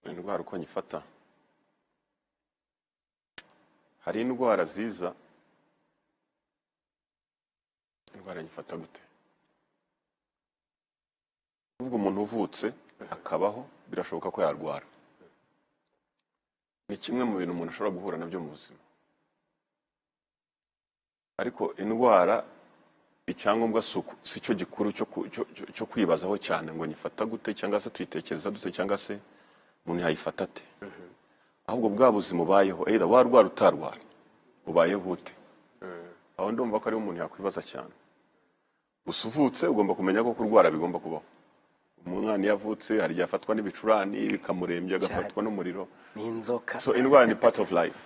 indwara uko nyifata, hari indwara ziza, indwara nyifata gute? Uvuga umuntu uvutse akabaho birashoboka ko yarwara, ni kimwe mu bintu umuntu ashobora guhura nabyo mu buzima. Ariko indwara icyangombwa si cyo gikuru cyo kwibazaho cyane ngo nyifata gute cyangwa se tuyitekereza dute cyangwa se umuntu yayifata ate. Ahubwo bwa buzima ubayeho, either warwara utarwara, ubayeho ute? Aho ndumva ko ari umuntu yakwibaza cyane. Gusa uvutse ugomba kumenya ko kurwara bigomba kubaho. Umwana yavutse hari igihe afatwa n'ibicurane bikamurembya, agafatwa n'umuriro n'inzoka. So indwara ni part of life.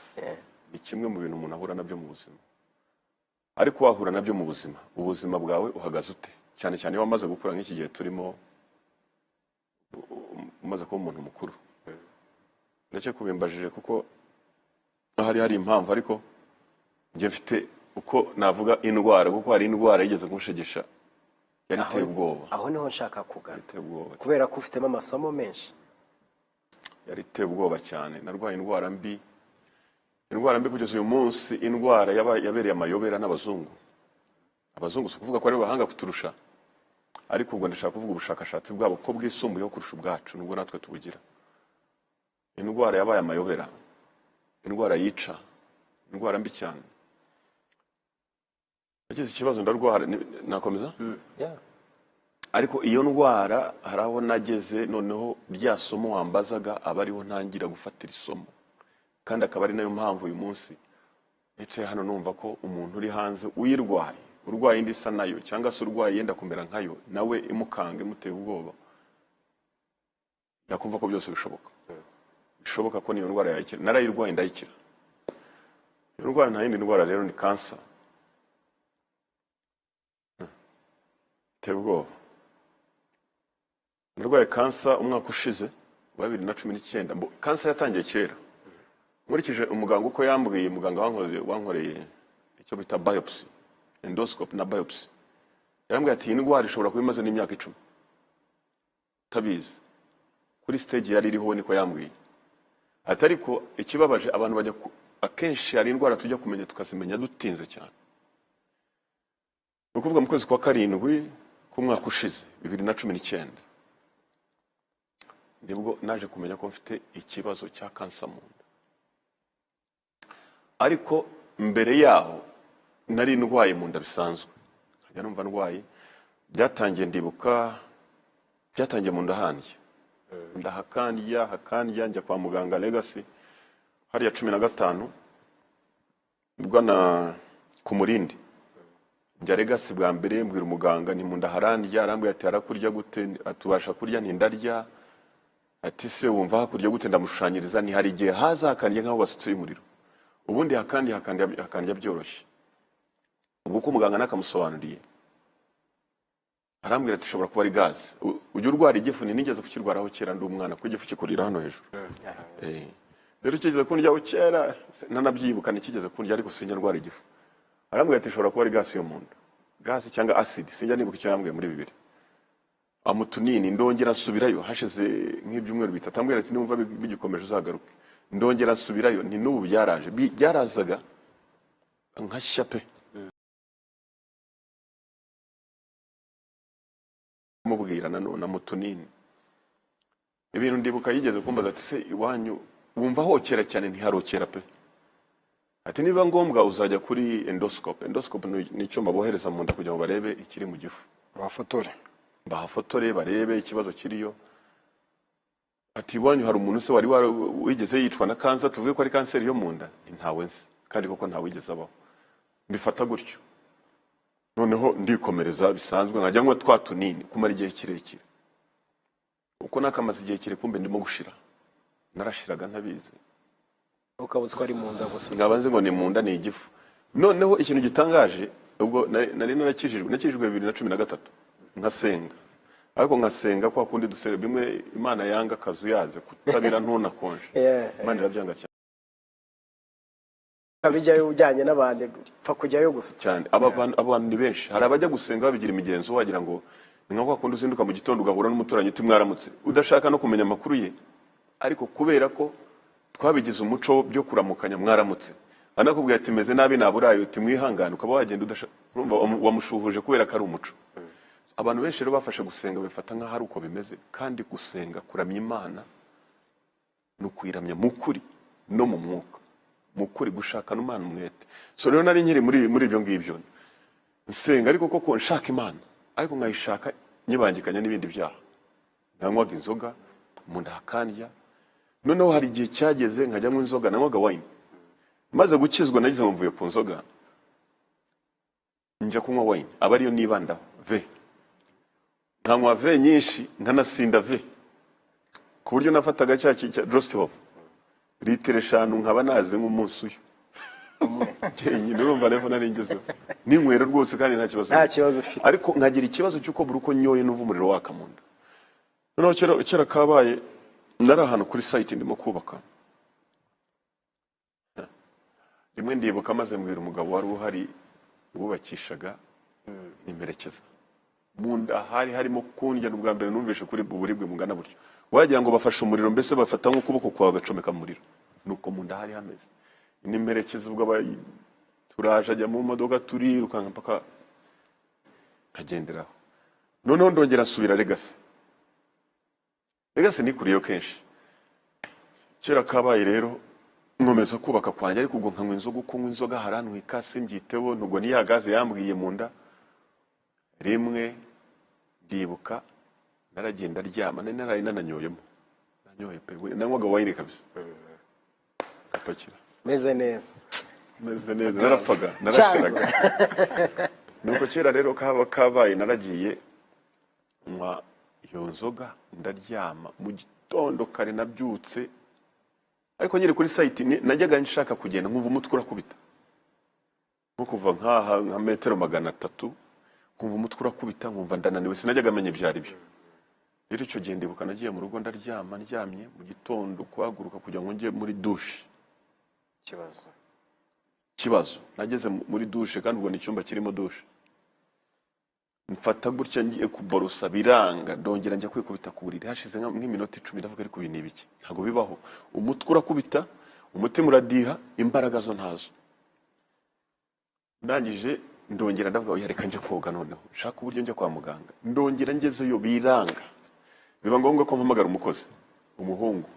Ni kimwe mu bintu umuntu ahura nabyo mu buzima. Ariko wahura nabyo mu buzima, ubuzima bwawe uhagaze ute? Cyane cyane wamaze gukura nk'iki gihe turimo, umaze kuba umuntu mukuru. Ndetse kubimbajije kuko hari impamvu, ariko njye mfite uko navuga indwara, kuko hari indwara yigeze kunshegesha yari iteye ubwoba. Aho niho nshaka kugana, kubera ko ufitemo amasomo menshi. Yari iteye ubwoba cyane. Narwaye indwara mbi kugeza uyu munsi, indwara yabereye amayobera n'abazungu. Abazungu si kuvuga ko ari bahanga kuturusha, ariko ubwo ndashaka kuvuga ubushakashatsi bwabo ko bwisumbuyeho kurusha ubwacu, nubwo natwe tubugira. Indwara yabaye amayobera, indwara yica, indwara mbi cyane. Nagize ikibazo ndarwara, nakomeza? Ariko iyo ndwara hari aho nageze, noneho rya somo wambazaga aba ariho ntangira gufatira isomo. Kandi akaba ari nayo mpamvu uyu munsi nicaye hano numva ko umuntu uri hanze uyirwaye, urwaye indi isa nayo cyangwa se urwaye yenda kumera nkayo, nawe imukanga imuteye ubwoba, yakumva ko byose bishoboka. Bishoboka ko niyo ndwara yayikira. Narayirwaye ndayikira. Iyo ndwara nta yindi ndwara rero, ni kansa. Iteye ubwoba. Narwaye kansa umwaka ushize wa 2019. Kansa yatangiye kera. Nkurikije umuganga uko yambwiye, umuganga wankoreye icyo bita biopsy, endoscope na biopsy, yarambwiye ati indwara ishobora kuba imaze n'imyaka 10 tabizi. Kuri stage yari iriho niko yambwiye. Ariko ikibabaje, abantu bajya akenshi hari indwara tujya kumenya tukazimenya dutinze cyane. Ukuvuga mu kwezi kwa 7 k'umwaka ushize 2019 nibwo naje kumenya ko mfite ikibazo cya kansa mu nda. Ariko mbere yaho nari ndwaye mu nda bisanzwe, nkajya numva ndwaye. Byatangiye ndibuka, byatangiye mu nda handya, hakandya njya kwa muganga Legacy hariya 15 bwana ku Murindi. Njya Legacy bwa mbere, mbwira umuganga nti mu nda harandya. Arambwira ati arakurya gute? Atubasha kurya? Nti ndarya. Ati se wumva hakurya gute? Ndamushushanyiriza. Ni hari igihe haza hakandya nk'aho basutse umuriro, ubundi hakandya byoroshye. Ubwo ko muganga nakamusobanuriye, arambwira ati shobora kuba ari gaze. Ujya urwara igifu? Nigeze kukirwaraho kera ndi umwana, ko igifu kikurira hano hejuru. Rero kigeze kundyaho kera, nanabyibuka nikigeze kundya, ariko sinjya ndwara igifu. Arambwira ati shobora kuba ari gaze yo mu nda, gaze cyangwa acid, sinjya nibuka icyo yambwiye muri bibiri. Amutunini ndongera nsubirayo hashize nk'ibyumweru bitatu, ambwira ati numva bigikomeje uzagaruke. Ndongera nsubirayo, ni n'ubu byaraje, byarazaga nkashya pe. Mubwira nanone amutunini ibintu ndibuka yigeze kumbaza ati se iwanyu wumva hokera cyane? Ntiharokera pe. Ati niba ngombwa uzajya kuri endoscope. Endoscope ni icyuma bohereza mu nda kugira ngo barebe ikiri mu gifu, bahafotore barebe ikibazo kiriyo. Ati iwanyu hari umuntu se wari wigeze yicwa na kansa? Tuvuge ko ari kanseri yo mu nda? Ntawe nzi, kandi koko ntawe wigeze abaho. Mbifata gutyo, noneho ndikomereza bisanzwe, nkajya nywa twa tunini kumara igihe kirekire. Uko nakamaze igihe kire, kumbe ndimo gushira. Narashiraga ntabizi, ukabuze ko ari mu nda gusa. Ngabanze ngo ni mu nda, ni igifu. Noneho ikintu gitangaje, ubwo nari narakijijwe 2013 nkasenga. Ariko nkasenga kwa kundi dusere bimwe Imana yanga kazuyaze kutabira ntona konje. Imana irabyanga cyane. Abijyayo ujyanye n'abandi pfa kujyayo gusa cyane. Abantu ni benshi, hari abajya gusenga babigira imigenzo, wagira ngo ni nka kwa kundi uzinduka mu gitondo ugahura n'umuturanyi uti mwaramutse, udashaka no kumenya amakuru ye. ariko kubera ko twabigize umuco byo kuramukanya mwaramutse anakubwira ati meze nabi naburaye uti mwihangane ukaba wagenda urumva wamushuhuje kubera ko ari umuco. Abantu benshi rero bafashe gusenga bifata nk'aho ari uko bimeze, kandi gusenga kuramya Imana no kwiramya mu kuri no mu mwuka, mu kuri gushaka n'Imana umwete. So rero nari nkiri muri ibyo ngibyo nsenga, ariko koko nshaka Imana, ariko nkayishaka nyibangikanya n'ibindi byaha. Nanywaga inzoga mu nda hakandya, noneho hari igihe cyageze nkajya mu inzoga, nanywaga wine. Maze gukizwa nagize mvuye ku nzoga njya kunywa wine, aba ariyo nibandaho ve, nkanywa ve nyinshi nkanasinda ve, ku buryo nafataga cya Drostov litiro 5 nkaba naze nk'umunsi uyu nyine urumva rero nari ngezeho ninywera rwose kandi nta kibazo ufite, ariko nkagira ikibazo cy'uko buri uko nyoye numva umuriro waka mu nda. Noneho kera kabaye nari ahantu kuri site ndimo kubaka, rimwe ndibuka maze mbwira umugabo wari uhari wubakishaga nimperekeza, mu nda hari harimo kundya, n'ubwa mbere numvishe kuri uburibwe mungana buryo, wagira ngo bafashe umuriro, mbese bafata nk'ukuboko kwawe bacomeka mu muriro, nuko mu nda hari hameze. Nimperekeza ubwo turaje ajya mu modoka turirukanka mpaka kagenderaho. Noneho ndongera nsubira Legacy nikuriyo kenshi. Kera kabaye rero nkomeza kubaka kwanjye, ariko ubwo nkanywa inzoga, kunywa inzoga harantu ikasi mbyiteho, nubwo niya gaze yambwiye mu nda. Rimwe ndibuka naragenda ryama, nari nananyoyemo, nanyoye pe, nanywaga wine kabisa, kapakira meze neza narapfaga narashiraga. Nuko kera rero kabaye naragiye nywa iyo nzoga ndaryama, mu gitondo kare nabyutse, ariko nyiri kuri site najyaga nshaka kugenda nkumva umutwe urakubita, nko kuva nka metero 300 nkumva umutwe urakubita, nkumva ndananiwe, sinajyaga amenye byari byo. Rero icyo gihe ndibuka nagiye mu rugo ndyamye mu gitondo kuhaguruka kugira ngo njye muri douche. Kibazo nageze muri douche, kandi ubwo ni icyumba kirimo douche, mfata gutya ngiye kuborosa biranga, ndongera njya kwikubita ku buriri, hashize nk'iminota 10 ndavuga ariko ibi ni ibiki, ntago bibaho, umutwe urakubita, umutima uradiha, imbaraga zo ntazo. Ndangije ndongera ndavuga oya reka nje koga, noneho shaka uburyo njya kwa muganga. Ndongera ngezeyo biranga, biba ngombwa ko mpamagara umukozi, umuhungu.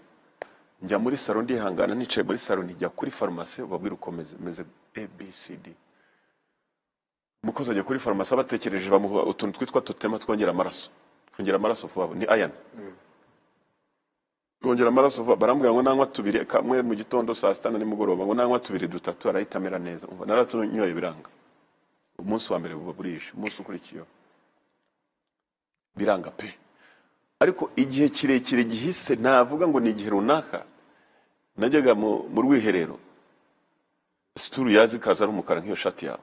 Njya muri salon ndihangana, nicaye muri salon, njya kuri pharmacie babwira ukomeze meze ABCD. Umukozi ajya kuri pharmacie abatekereje, bamuha utuntu twitwa tutema twongera amaraso vuba, ni iron. Twongera amaraso vuba, barambwira ngo nanywa 2 kamwe mu gitondo, saa 6 na nimugoroba, ngo nanywa 2 3 arahita amera neza. Umva naratunyoye biranga. Umunsi wa mbere buba burishe, umunsi ukurikiyeho biranga pe. Ariko igihe kirekire gihise, navuga ngo ni igihe runaka, najyaga mu rwiherero, situru yazi kaza ari umukara nk'iyo shati yawe,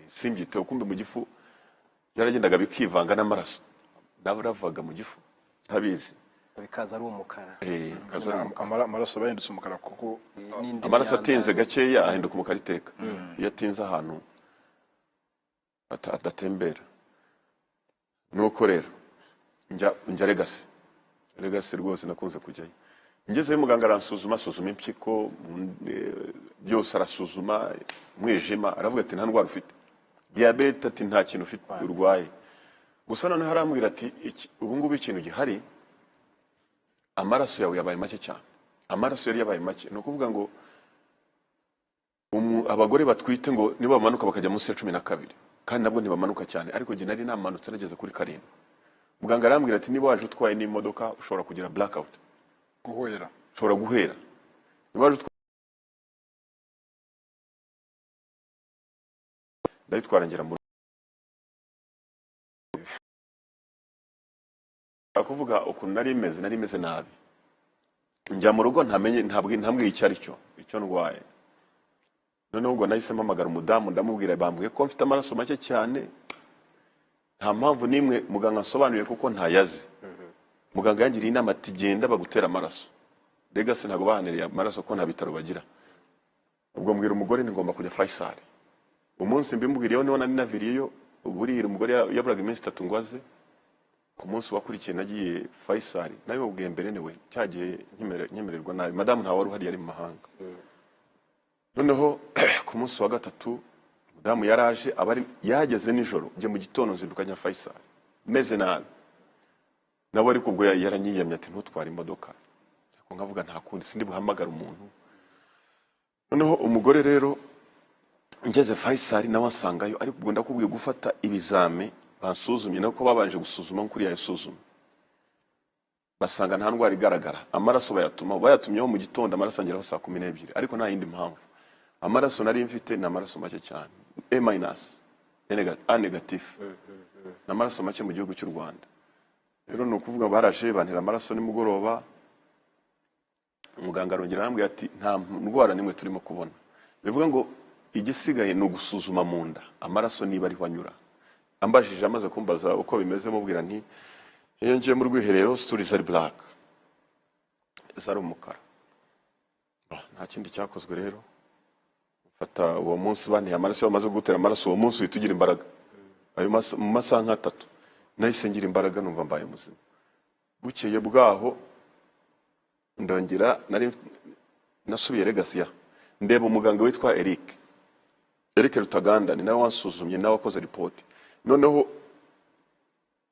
simbyiteho, kumbe mu gifu yaragendaga bikivanga n'amaraso, naburavaga mu gifu ntabizi, bikaza ari umukara. Amaraso bahindutse umukara kuko amaraso atinze gakeya ahinduka umukara iteka, iyo atinze ahantu adatembera. Nuko rero njya Legacy rwose nakunze kujyayo. Ngezeyo muganga aransuzuma, asuzuma impyiko byose, arasuzuma umwijima, aravuga ati nta ndwara ufite, diabete ati nta kintu ufite urwaye. Gusa noneho arambwira ati ubu ngubu ikintu gihari, amaraso yawe yabaye make cyane. Amaraso yari yabaye make, no kuvuga ngo abagore batwite ngo niba bamanuka bakajya munsi ya 12, kandi nabwo ntibamanuka cyane, ariko je nari namanutse nageze kuri 7. Muganga arambwira ati niba waje utwaye n'imodoka ushobora kugira blackout, ushobora guhera. Niba waje ndayitwara ngera mu akuvuga ukuntu nari meze nabi. Njya mu rugo ntambwiye icyo ndwaye. Noneho ubwo nahise mpamagara umudamu, ndamubwira bambwiye ko mfite amaraso make cyane, nta mpamvu nimwe muganga asobanuriye kuko ntayazi. Muganga yangiriye inama ati genda bagutera amaraso. Legacy ntago bahaniriye amaraso ko nta bitaro bagira. Ubwo mbwira umugore ngomba kujya Faisal. Umunsi mbimbwiriyeho niho nari naviriyeyo, uburira umugore yaburaga iminsi 3 ngwaze. ku munsi wakurikiye nagiye Faisal nawe ubwiye mbere newe cyagiye nyemererwa nabi madamu ntawe wari uhari yari mu mahanga noneho ku munsi wa gatatu madamu yaraje abari yageze nijoro nje mu gitondo nzindukanya Faisal meze nabi nawe ariko ubwo yaranyiyemye ati ntutware imodoka ko ngavuga nta kundi sindi buhamagara umuntu noneho umugore rero ngeze Faisal nawe asangayo ariko ubwo ndakubwiye gufata ibizame basuzumye nako babanje gusuzuma kuri yasuzuma basanga nta ndwara igaragara amaraso bayatumyeho mu gitondo amaraso angeraho saa 12 ariko nta yindi mpamvu amaraso nari mfite na amaraso make cyane A negative na amaraso make mu gihugu cy'u Rwanda rero no kuvuga baraje bantera amaraso nimugoroba umuganga arongera arambwira ati nta ndwara nimwe turimo kubona bivuga ngo igisigaye no gusuzuma mu nda amaraso niba ari hanyura ambajije amaze kumbaza uko bimeze mubwira nti iyo ngiye mu rwiherero stories are black zari umukara nta kindi cyakozwe rero fata uwo munsi banteye amaraso bamaze gutera amaraso uwo munsi uhita ugira imbaraga ayo mu masaha nk'atatu nahise ngira imbaraga numva mbaye muzima bukeye bwaho ndongera nari nasubiye Legacy ndeba umuganga witwa Eric Rutaganda ni nawe wansuzumye nawe wakoze report noneho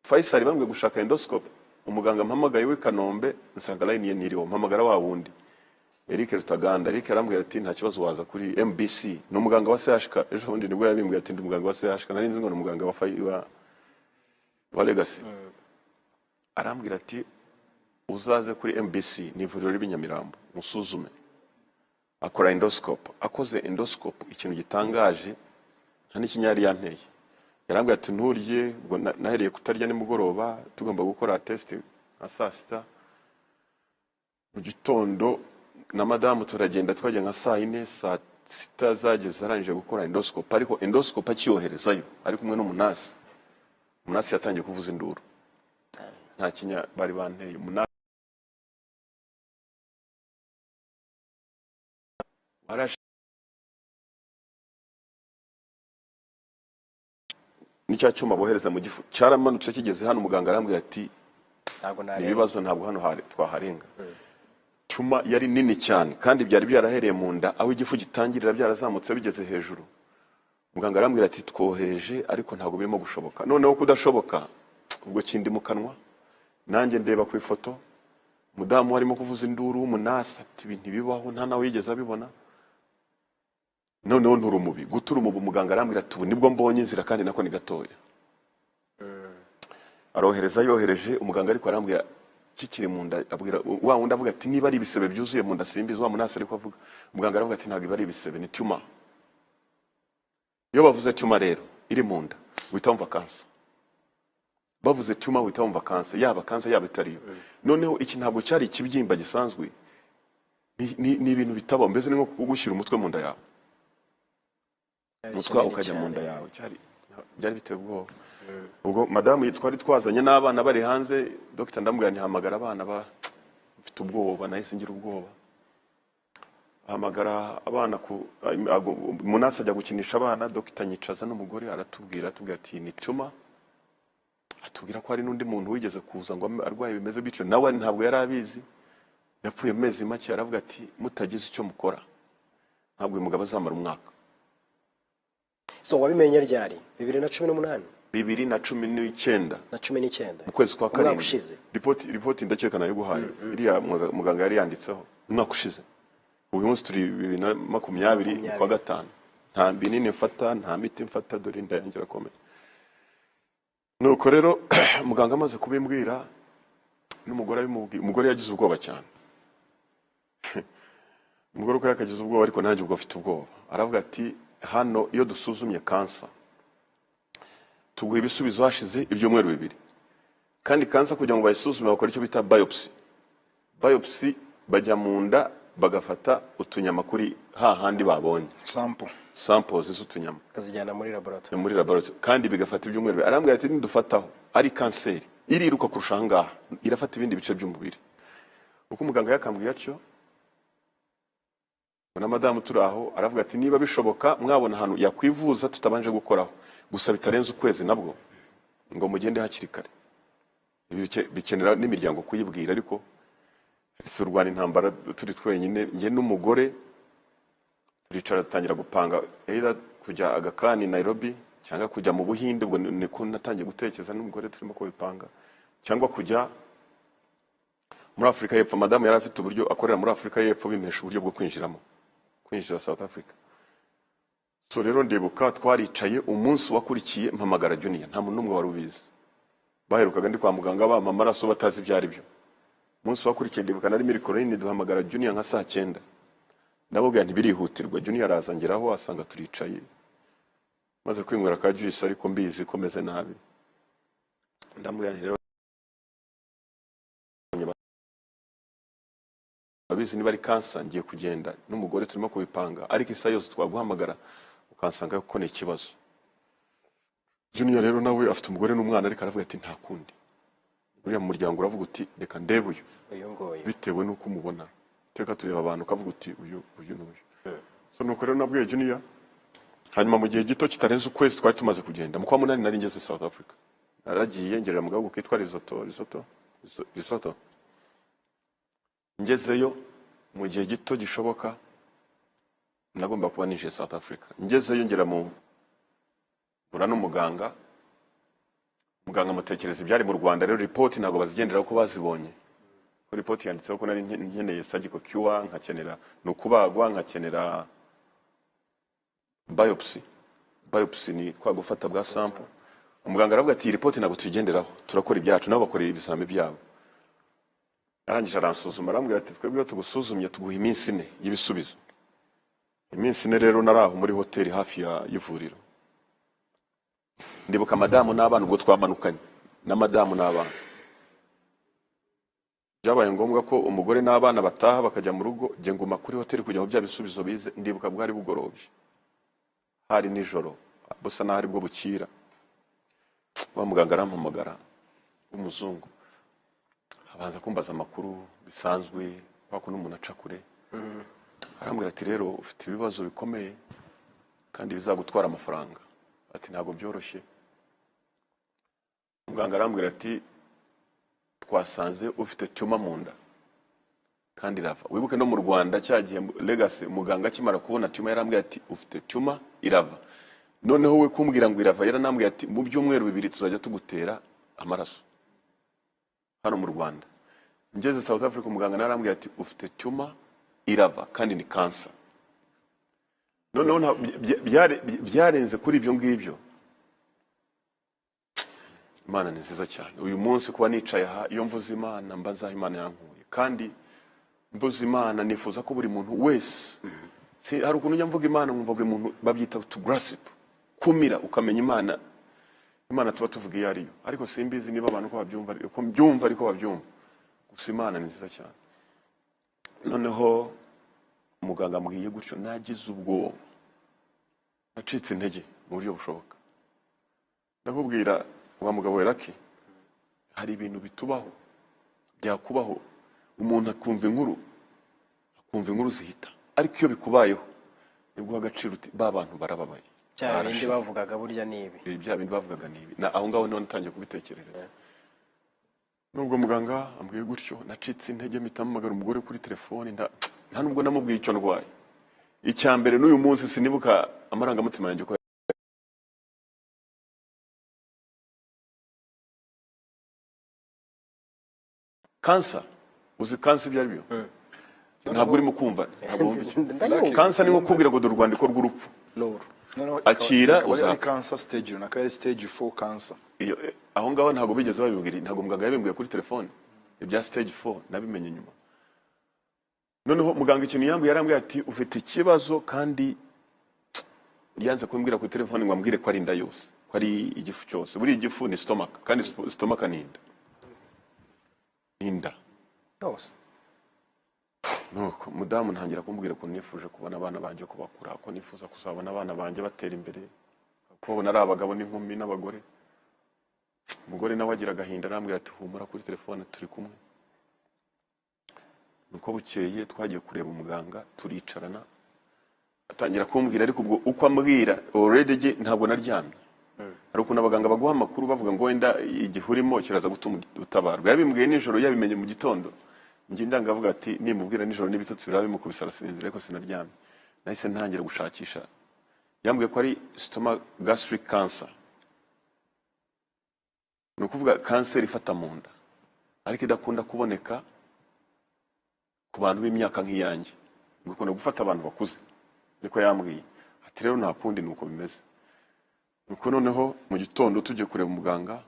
Faisal bambwe gushaka endoscope umuganga mpamagaye we Kanombe nsanga line ye niriho mpamagara wa wundi Eric Rutaganda Eric arambwira ati nta kibazo waza kuri MBC no muganga wa CHK ejo bundi nibwo yabimbwiye ati ndi muganga wa CHK nari nzi ngo no muganga wa Legacy arambwira ati uzaze kuri MBC ni ivuriro ry'Inyamirambo musuzume akora endoscope akoze endoscope ikintu gitangaje nta n'ikinyari yanteye yarambwira ati nturye ngo nahereye kutarya nimugoroba tugomba gukora test nka saa 6 mu gitondo na madamu turagenda twajya nka saa 4 saa 6 zageze arangije gukora endoscope ariko endoscope akiyoherezayo ari kumwe n'umunasi umunasi yatangiye kuvuza induru nta kinya bari banteye umunasi nicya cyuma bohereza mu gifu cyaramanutse kigeze hano umuganga arambwira ati ibibazo ntabwo hano twaharenga cyuma yari nini cyane kandi byari byarahereye mu nda aho igifu gitangirira byarazamutse bigeze hejuru muganga arambwira ati twohereje ariko ntabwo birimo gushoboka noneho kudashoboka ubwo kindi mu kanwa nanjye ndeba ku ifoto mudamu warimo kuvuza induru umunasi ati ibintu bibaho nta nawe yigeze abibona noneho nturumubi gutura umubu muganga arambwira ati ubu nibwo mbonye inzira kandi nako ni gatoya arohereza yohereje umuganga ariko arambwira kikiri mu nda abwira wa wundi avuga ati niba ari ibisebe byuzuye mu nda simbizi wa munasi ariko avuga umuganga aravuga ati ntabwo ari ibisebe ni tumor iyo bavuze tumor rero iri mu nda wita umva kansa bavuze tumor wita umva kansa yaba kansa yaba itariyo noneho iki ntabwo cyari ikibyimba gisanzwe ni ibintu bitaba mbese ni nko kugushyira umutwe mu nda yawe mutwa ukajya mu nda yawe byari biteye ubwoba ubwo madamu twari twazanye n'abana bari hanze dr ndamubwira ntihamagara abana bafite ubwoba nahise ngira ubwoba ahamagara abana munasi ajya gukinisha abana dr nyicaza n'umugore aratubwira ati ni tumor atubwira ko hari n'undi muntu wigeze kuza ngo arwaye bimeze bityo nawe ntabwo yari abizi yapfuye amezi make aravuga ati mutagize icyo mukora ntabwo uyu mugabo azamara umwaka so wabimenye ryari 2018 2019 ukwezi kwa karindwi report ndakekana yo guhaye iriya muganga yari yanditseho umwaka ushize uyu munsi turi 2020 kwa gatanu nta binini mfata nta miti mfata dore ndayangira komeye nuko rero muganga amaze kubimbwira n'umugore umugore yagize ubwoba cyane umugore uko yakagize ubwoba ariko nanjye ubwo afite ubwoba aravuga ati hano iyo dusuzumye kansa tuguha ibisubizo hashize ibyumweru 2 kandi kansa kugira ngo bayisuzume bakora icyo bita biopsy bajya mu nda bagafata utunyama kuri hahandi babonye samples z'utunyama kazijyana muri laboratoire kandi bigafata ibyumweru arambwira ati ndufataho ari kanseri iriruka kurusha ngaha irafata ibindi bice by'umubiri uko umuganga yakambwiye atyo na madamu turaho aravuga ati niba bishoboka mwabona hano yakwivuza tutabanje gukoraho gusa bitarenze ukwezi nabwo ngo mugende hakiri kare bikenera n'imiryango kuyibwira ariko si urwana intambara turi twenyine njye n'umugore turicara dutangira gupanga either kujya Agakani Nairobi cyangwa kujya mu Buhinde ubwo niko natangiye gutekereza n'umugore turimo kubipanga cyangwa kujya muri Afrika y'Epfo. Madamu yari afite uburyo akorera muri Afrika y'Epfo bimesha uburyo bwo kwinjira South Africa. So rero ndibuka twaricaye umunsi wakurikiye mpamagara Junior nta muntu n'umwe wari ubizi baherukaga ndi kwa muganga bampa amaraso batazi ibyari byo. Umunsi wakurikiye ndibuka nari muri Corinne duhamagara Junior nka saa 9 ndabubwira ntibirihutirwa. Junior arazangeraho asanga turicaye maze kwinywera ka juice ariko mbizi komeze nabi ndamubwira rero abizi niba ari kansa ngiye kugenda n'umugore turimo kubipanga ariko isa yose twaguhamagara ukansanga ko ne ikibazo. Junior rero nawe afite umugore n'umwana ariko aravuga ati nta kundi uriya mu muryango uravuga uti reka ndebe uyu ngoye bitewe nuko umubona teka tureba abantu kavuga uti uyu n'uyu. So nuko rero nabwiye Junior hanyuma mu gihe gito kitarenze ukwezi twari tumaze kugenda mu kwa munani nari ngeze South Africa naragiye ngerera mu gahugu kitwa Lesotho ngezeyo mu gihe gito gishoboka nagomba kuba nije South Africa. Ngezeyo ngera mu bura n'umuganga mutekereza ibyari mu Rwanda rero report ntago bazigendera ko bazibonye ko report yanditseho ko nari nkeneye surgical cure nkakenera no kubagwa nkakenera biopsy ni kwa gufata bwa sample. Umuganga aravuga ati report ntago tuyigenderaho turakora ibyacu nabo bakorera ibizame byabo. Arangije aransuzuma arambwira ati twebwe tugusuzumye tuguha iminsi 4 y'ibisubizo. Iminsi 4 rero naraho muri hoteli hafi y'ivuriro. Ndibuka madamu n'abana ubwo twamanukanye na madamu n'abana. Byabaye ngombwa ko umugore n'abana bataha bakajya mu rugo je nguma kuri hoteli kujya mu bya bisubizo bize. Ndibuka bwari bugorobye hari nijoro busa n'ahari bwo bukira wa muganga arampamagara umuzungu abanza kumbaza amakuru bisanzwe kwako n'umuntu acakure arambwira ati rero ufite ibibazo bikomeye kandi bizagutwara amafaranga ati ntago byoroshye. Muganga arambwira ati twasanze ufite tumor mu nda kandi irava. Wibuke no mu Rwanda cyagiye Legacy muganga akimara kubona tumor yarambwira ati ufite tumor irava. Noneho we kumbwira ngo irava yaranambwira ati mu byumweru 2 tuzajya tugutera amaraso hano mu Rwanda. Ngeze South Africa muganga narambwira ati ufite tumor irava kandi ni cancer. Noneho byarenze kuri ibyo ngibyo. Imana ni nziza cyane. Uyu munsi kuba nicaye aha iyo mvuze Imana mbaza Imana yankuye kandi mvuze Imana nifuza ko buri muntu wese hari ukuntu njya mvuga Imana nkumva buri muntu babyita to grasp kumira ukamenya Imana tuba tuvuga iyo ariyo ariko simbizi niba abantu ko babyumva ariko babyumva gusa Imana ni nziza cyane. Noneho umuganga ambwiye gutyo nagize ubwo nacitse intege mu buryo bushoboka. Ndakubwira wa mugabo weraki hari ibintu bitubaho byakubaho umuntu akumva inkuru zihita ariko iyo bikubayeho nibwo agaciro uti bantu barababaye cyane bindi bavugaga burya nibi bya bindi bavugaga nibi na aho ngaho none natangiye kubitekerereza. Nubwo muganga ambwiye gutyo nacitse intege mitamagara umugore kuri telefone nta nubwo namubwiye icyo ndwaye. Icyambere n'uyu munsi sinibuka amarangamutima yanjye ko cancer uzi cancer byari byo ntabwo urimo kumva ntabwo wumva cancer ni nko kubwira ngo do Rwandiko rw'urupfu akira uza cancer stage na kare stage 4 cancer aho ngaho ntabwo bigeze babibwira ntabwo muganga yabimbwiye kuri telefone ibya stage 4 nabimenye nyuma. Noneho muganga ikintu yambwiye yarambwiye ati ufite ikibazo kandi yanze kumbwira kuri telefone ngo ambwire ko ari inda yose ko ari igifu cyose buri igifu ni stomach kandi stomach ni inda yose. Nuko mudamu ntangira kumbwira ko nifuje kubona abana banje ko bakura ko nifuza kuzabona abana banje batera imbere ko ari abagabo n'inkumi n'abagore. Umugore nawe agira gahinda arambwira ati humura kuri telefone turi kumwe. Nuko bukeye twagiye kureba umuganga turicarana atangira kumbwira ariko ubwo uko ambwira already ntabwo naryamye hari ukuntu abaganga baguha amakuru bavuga ngo wenda igihe urimo kiraza gutuma utabarwa. Yabimbwiye nijoro, yabimenye mu gitondo, njye ndangavuga ati nimubwira nijoro n'ibitotsi biraba bimukubise arasinzira, ariko sinaryamye. Nahise ntangira gushakisha, yambwiye ko ari stomach gastric cancer, ni ukuvuga kanseri ifata mu nda ariko idakunda kuboneka ku bantu b'imyaka nk'iyanjye, gukunda gufata abantu bakuze, niko yambwiye. Ati rero nta kundi nuko bimeze. Nuko noneho mu gitondo tujye kureba umuganga,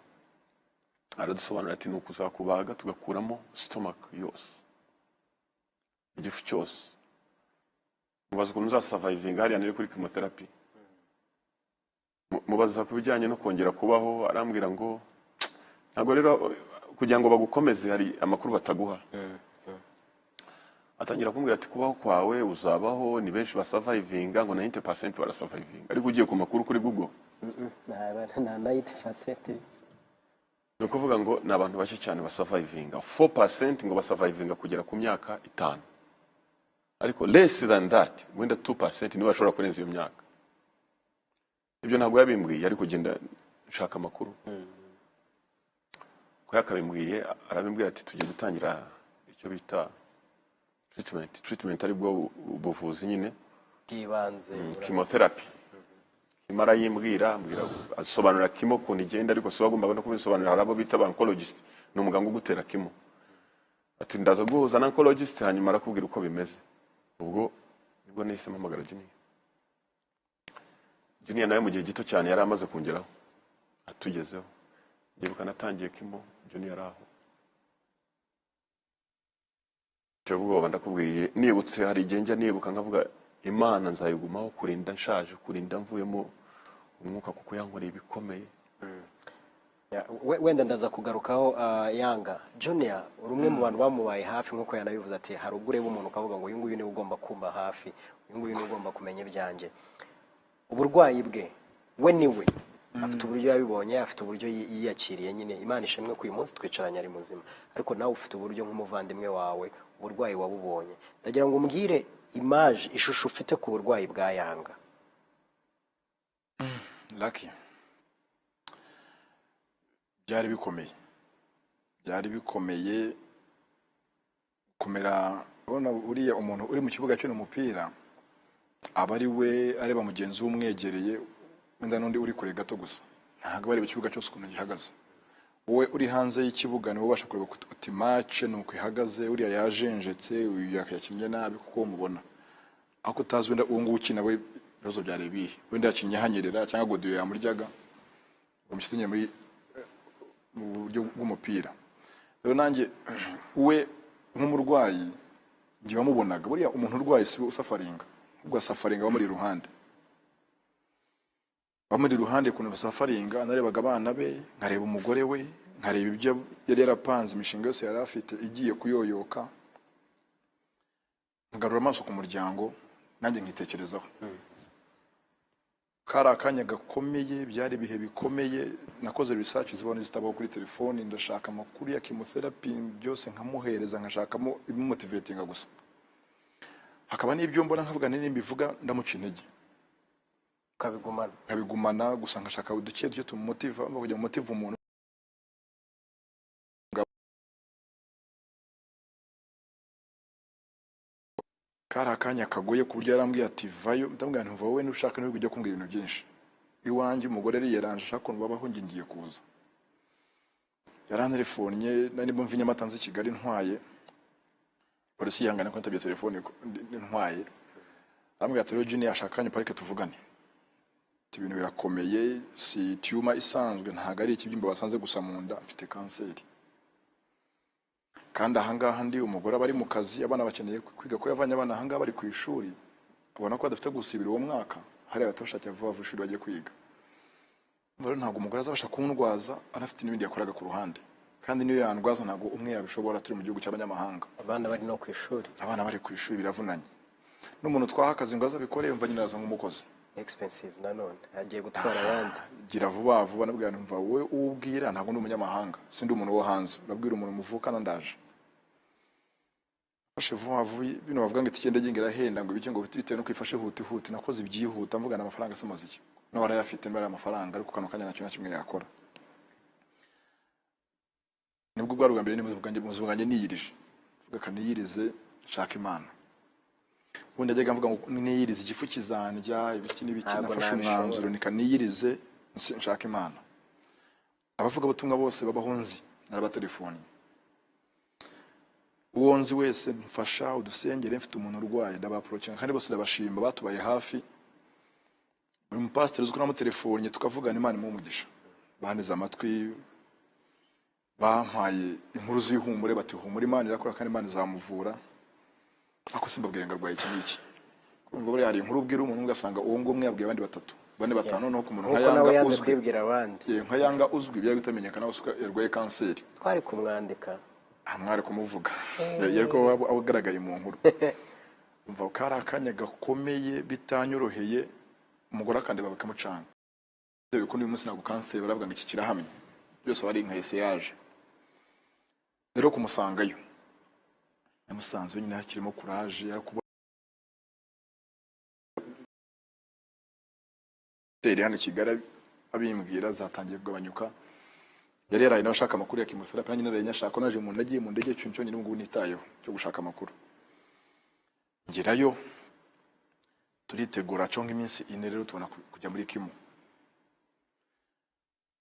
aradusobanurira ati nuko uzakubaga tugakuramo stomach yose, igifu cyose. Mubaza ukuntu uzasurvivinga hariya nari kuri chemotherapy. Mubaza ku bijyanye no kongera kubaho, arambwira ngo ntabwo rero kugira ngo bagukomeze hari amakuru bataguha. Atangira kumbwira ati kubaho kwawe uzabaho, ni benshi basurvivinga, ngo 90% barasurvivinga. Ariko ugiye ku makuru kuri Google na 90%. ni ukuvuga ngo ni abantu bake cyane basurvivinga. 4% ngo basurvivinga kugera ku myaka 5, ariko less than that, wenda 2% nibo bashobora kurenza iyo myaka. Ibyo ntabwo yabimbwiye, ariko genda nshaka amakuru. Ko yakabimbwiye, arabimbwira ati tugiye gutangira icyo bita treatment ari bwo buvuzi nyine bw'ibanze, chemotherapy. Imara yimbwira, asobanura kimo kuntu igenda, ariko so bagomba no kubisobanurira harabo bita oncologist, ni umuganga ugutera kimo. Ati ndaza guhuza na oncologist hanyuma arakubwira uko bimeze. Ubwo nibwo nahise mpamagara Junior nawe mu gihe gito cyane yari amaze kongeraho atugezeho. Ndibuka natangiye kimo, Junior aho cyo bwoba ndakubwiye. Nibutse hari igihe njya nibuka nkavuga Imana nzayigumaho kurinda nshaje, kurinda mvuyemo umwuka, kuko yankoreye ibikomeye. Wenda ndaza kugarukaho Yanga Junior, urumwe mu bantu bamubaye hafi, nkuko yanabivuze ati hari ubwo ureba umuntu ukavuga ngo uyu nguyu niwe ugomba kumba hafi, uyu nguyu niwe ugomba kumenya ibyanjye. Uburwayi bwe we niwe afite uburyo yabibonye, afite uburyo yiyakiriye nyine. Imana ishimwe ko uyu munsi twicaranye ari muzima, ariko nawe ufite uburyo nk'umuvandimwe wawe uburwayi wabubonye. Ndagira ngo umbwire image, ishusho ufite ku burwayi bwa Yanga. Lucky, byari bikomeye kumera. Ubona uriya umuntu uri mu kibuga cy'umupira aba ari we areba mugenzi w'umwegereye, wenda n'undi uri kure gato gusa, ntabwo bari mu kibuga cyose ukuntu gihagaze. Wowe uri hanze y'ikibuga niwe ubasha kureba uti match nuko ihagaze, uriya yajenjetse, uyu yakinnye nabi kuko umubona. Ako utazi wenda uwo nguwo ukina we ibibazo byarebiye, wenda yakinnye hanyerera cyangwa godiyo yamuryaga bamushyize muri mu buryo bw'umupira. Rero nanjye we nk'umurwayi ngiye wamubonaga, buriya umuntu urwaye si usafaringa, ubwo asafaringa bamuri iruhande, kuntu basafaringa. Narebaga abana be, nkareba umugore we, nkareba ibyo yari yarapanze, imishinga yose yari afite igiye kuyoyoka, ngarura amaso ku muryango, nanjye nkitekerezaho. Kari akanya gakomeye, byari ibihe bikomeye. Nakoze research zibona zitabaho kuri telefoni, ndashaka amakuru ya chemotherapy byose nkamuhereza, nkashakamo ibimumotivatinga gusa. Hakaba n'ibyo mbona nkavuga nini mbivuga ndamuca intege, kabigumana gusa nkashaka uduke tumumotiva, kujya motiva umuntu. Kari akanya kagoye ku buryo yarambwiye ati vayo. Ndamubwira nti wowe nushaka niwe ujya kumbwira ibintu byinshi. Iwanjye umugore ari yaranje ashaka kuntu babaho, ngiye kuza. Yarantelefonnye, nari mvunye amatanze Kigali ntwaye, polisi yangana ko ntabye telefone ntwaye. Arambwira ati rero Junior ashakanye parike tuvugane. Ibintu birakomeye, si tumor isanzwe, ntago ari ikibyimba basanze gusa mu nda, mfite kanseri. Kandi ahangaha ndi umugore abari mu kazi, abana bakeneye kwiga, ko yavanye abana ahangaha bari ku ishuri, ubona ko adafite gusibira uwo mwaka, hari abatashaka vuba ishuri bagiye kwiga. Rero ntago umugore azabasha kundwaza anafite n'ibindi yakoraga ku ruhande, kandi niyo yandwaza ntago umwe yabishobora, turi mu gihugu cy'abanyamahanga. Abana bari no ku ishuri, biravunanye. N'umuntu twahakaze ngo azabikore yumva nyine aza nk'umukozi, expenses nanone agiye gutwara abandi. Gira vuba nabwira numva wowe ubwira ntago ndi umunyamahanga, sindi umuntu wo hanze, urabwira umuntu muvukana ndaje. Fashe vuba bino bavuga ngo itikende gingira henda ngo ibiki ngo bitewe no kwifashe huti, nakoze ibyihuta mvugana amafaranga asamaze iki. n'uwarayafite mbere amafaranga ariko kano kanya nacyo na kimwe yakora. Nibwo bwa mbere mu buzima bwanjye niyirije vuga kaniyirize nshaka Imana. Ubundi ajyaga mvuga ngo niyirize igifu kizandya ibiki n'ibiki, nafashe umwanzuro nikaniyirize nshaka Imana. Abavuga butumwa bose babahonzi narabatelefoni, uwo nzi wese mfasha udusengere, mfite umuntu urwaye ndabaprocinga kandi bose ndabashimba batubaye hafi. Buri mupasiteri uziko namutelefoni tukavugana Imana imumugisha, bandize amatwi, bampaye inkuru z'ihumure bati humura Imana irakora kandi Imana izamuvura. Ako simbabwire ngo arwaye iki n'iki, kumva bari hari inkuru ubwira umuntu ugasanga uwo ngomwe yabwiye abandi batatu bane batanu no ku muntu nkayanga uzwi kwibwira abandi nkayanga uzwi bya bitamenyekana usuka yarwaye kanseri. Twari kumwandika mwari kumuvuga yego abagaragaye mu nkuru. Umva kari akanya gakomeye bitanyoroheye, umugore akandi babakamucanga ko uyu munsi nago kanseri baravuga ngo iki kirahamye, byose bari nka yaje. Rero kumusangayo yamusanze nyine hakirimo courage hano Kigali abimbwira zatangiye kugabanyuka. Yari yaraye nashaka amakuru ya chemotherapy nyine nari nyashaka, naje mu ndagiye mu ndege cyuncyonye n'ubwo nitayeho cyo gushaka amakuru. Ngerayo turitegura cyo nk'iminsi ine, rero tubona kujya muri kimo.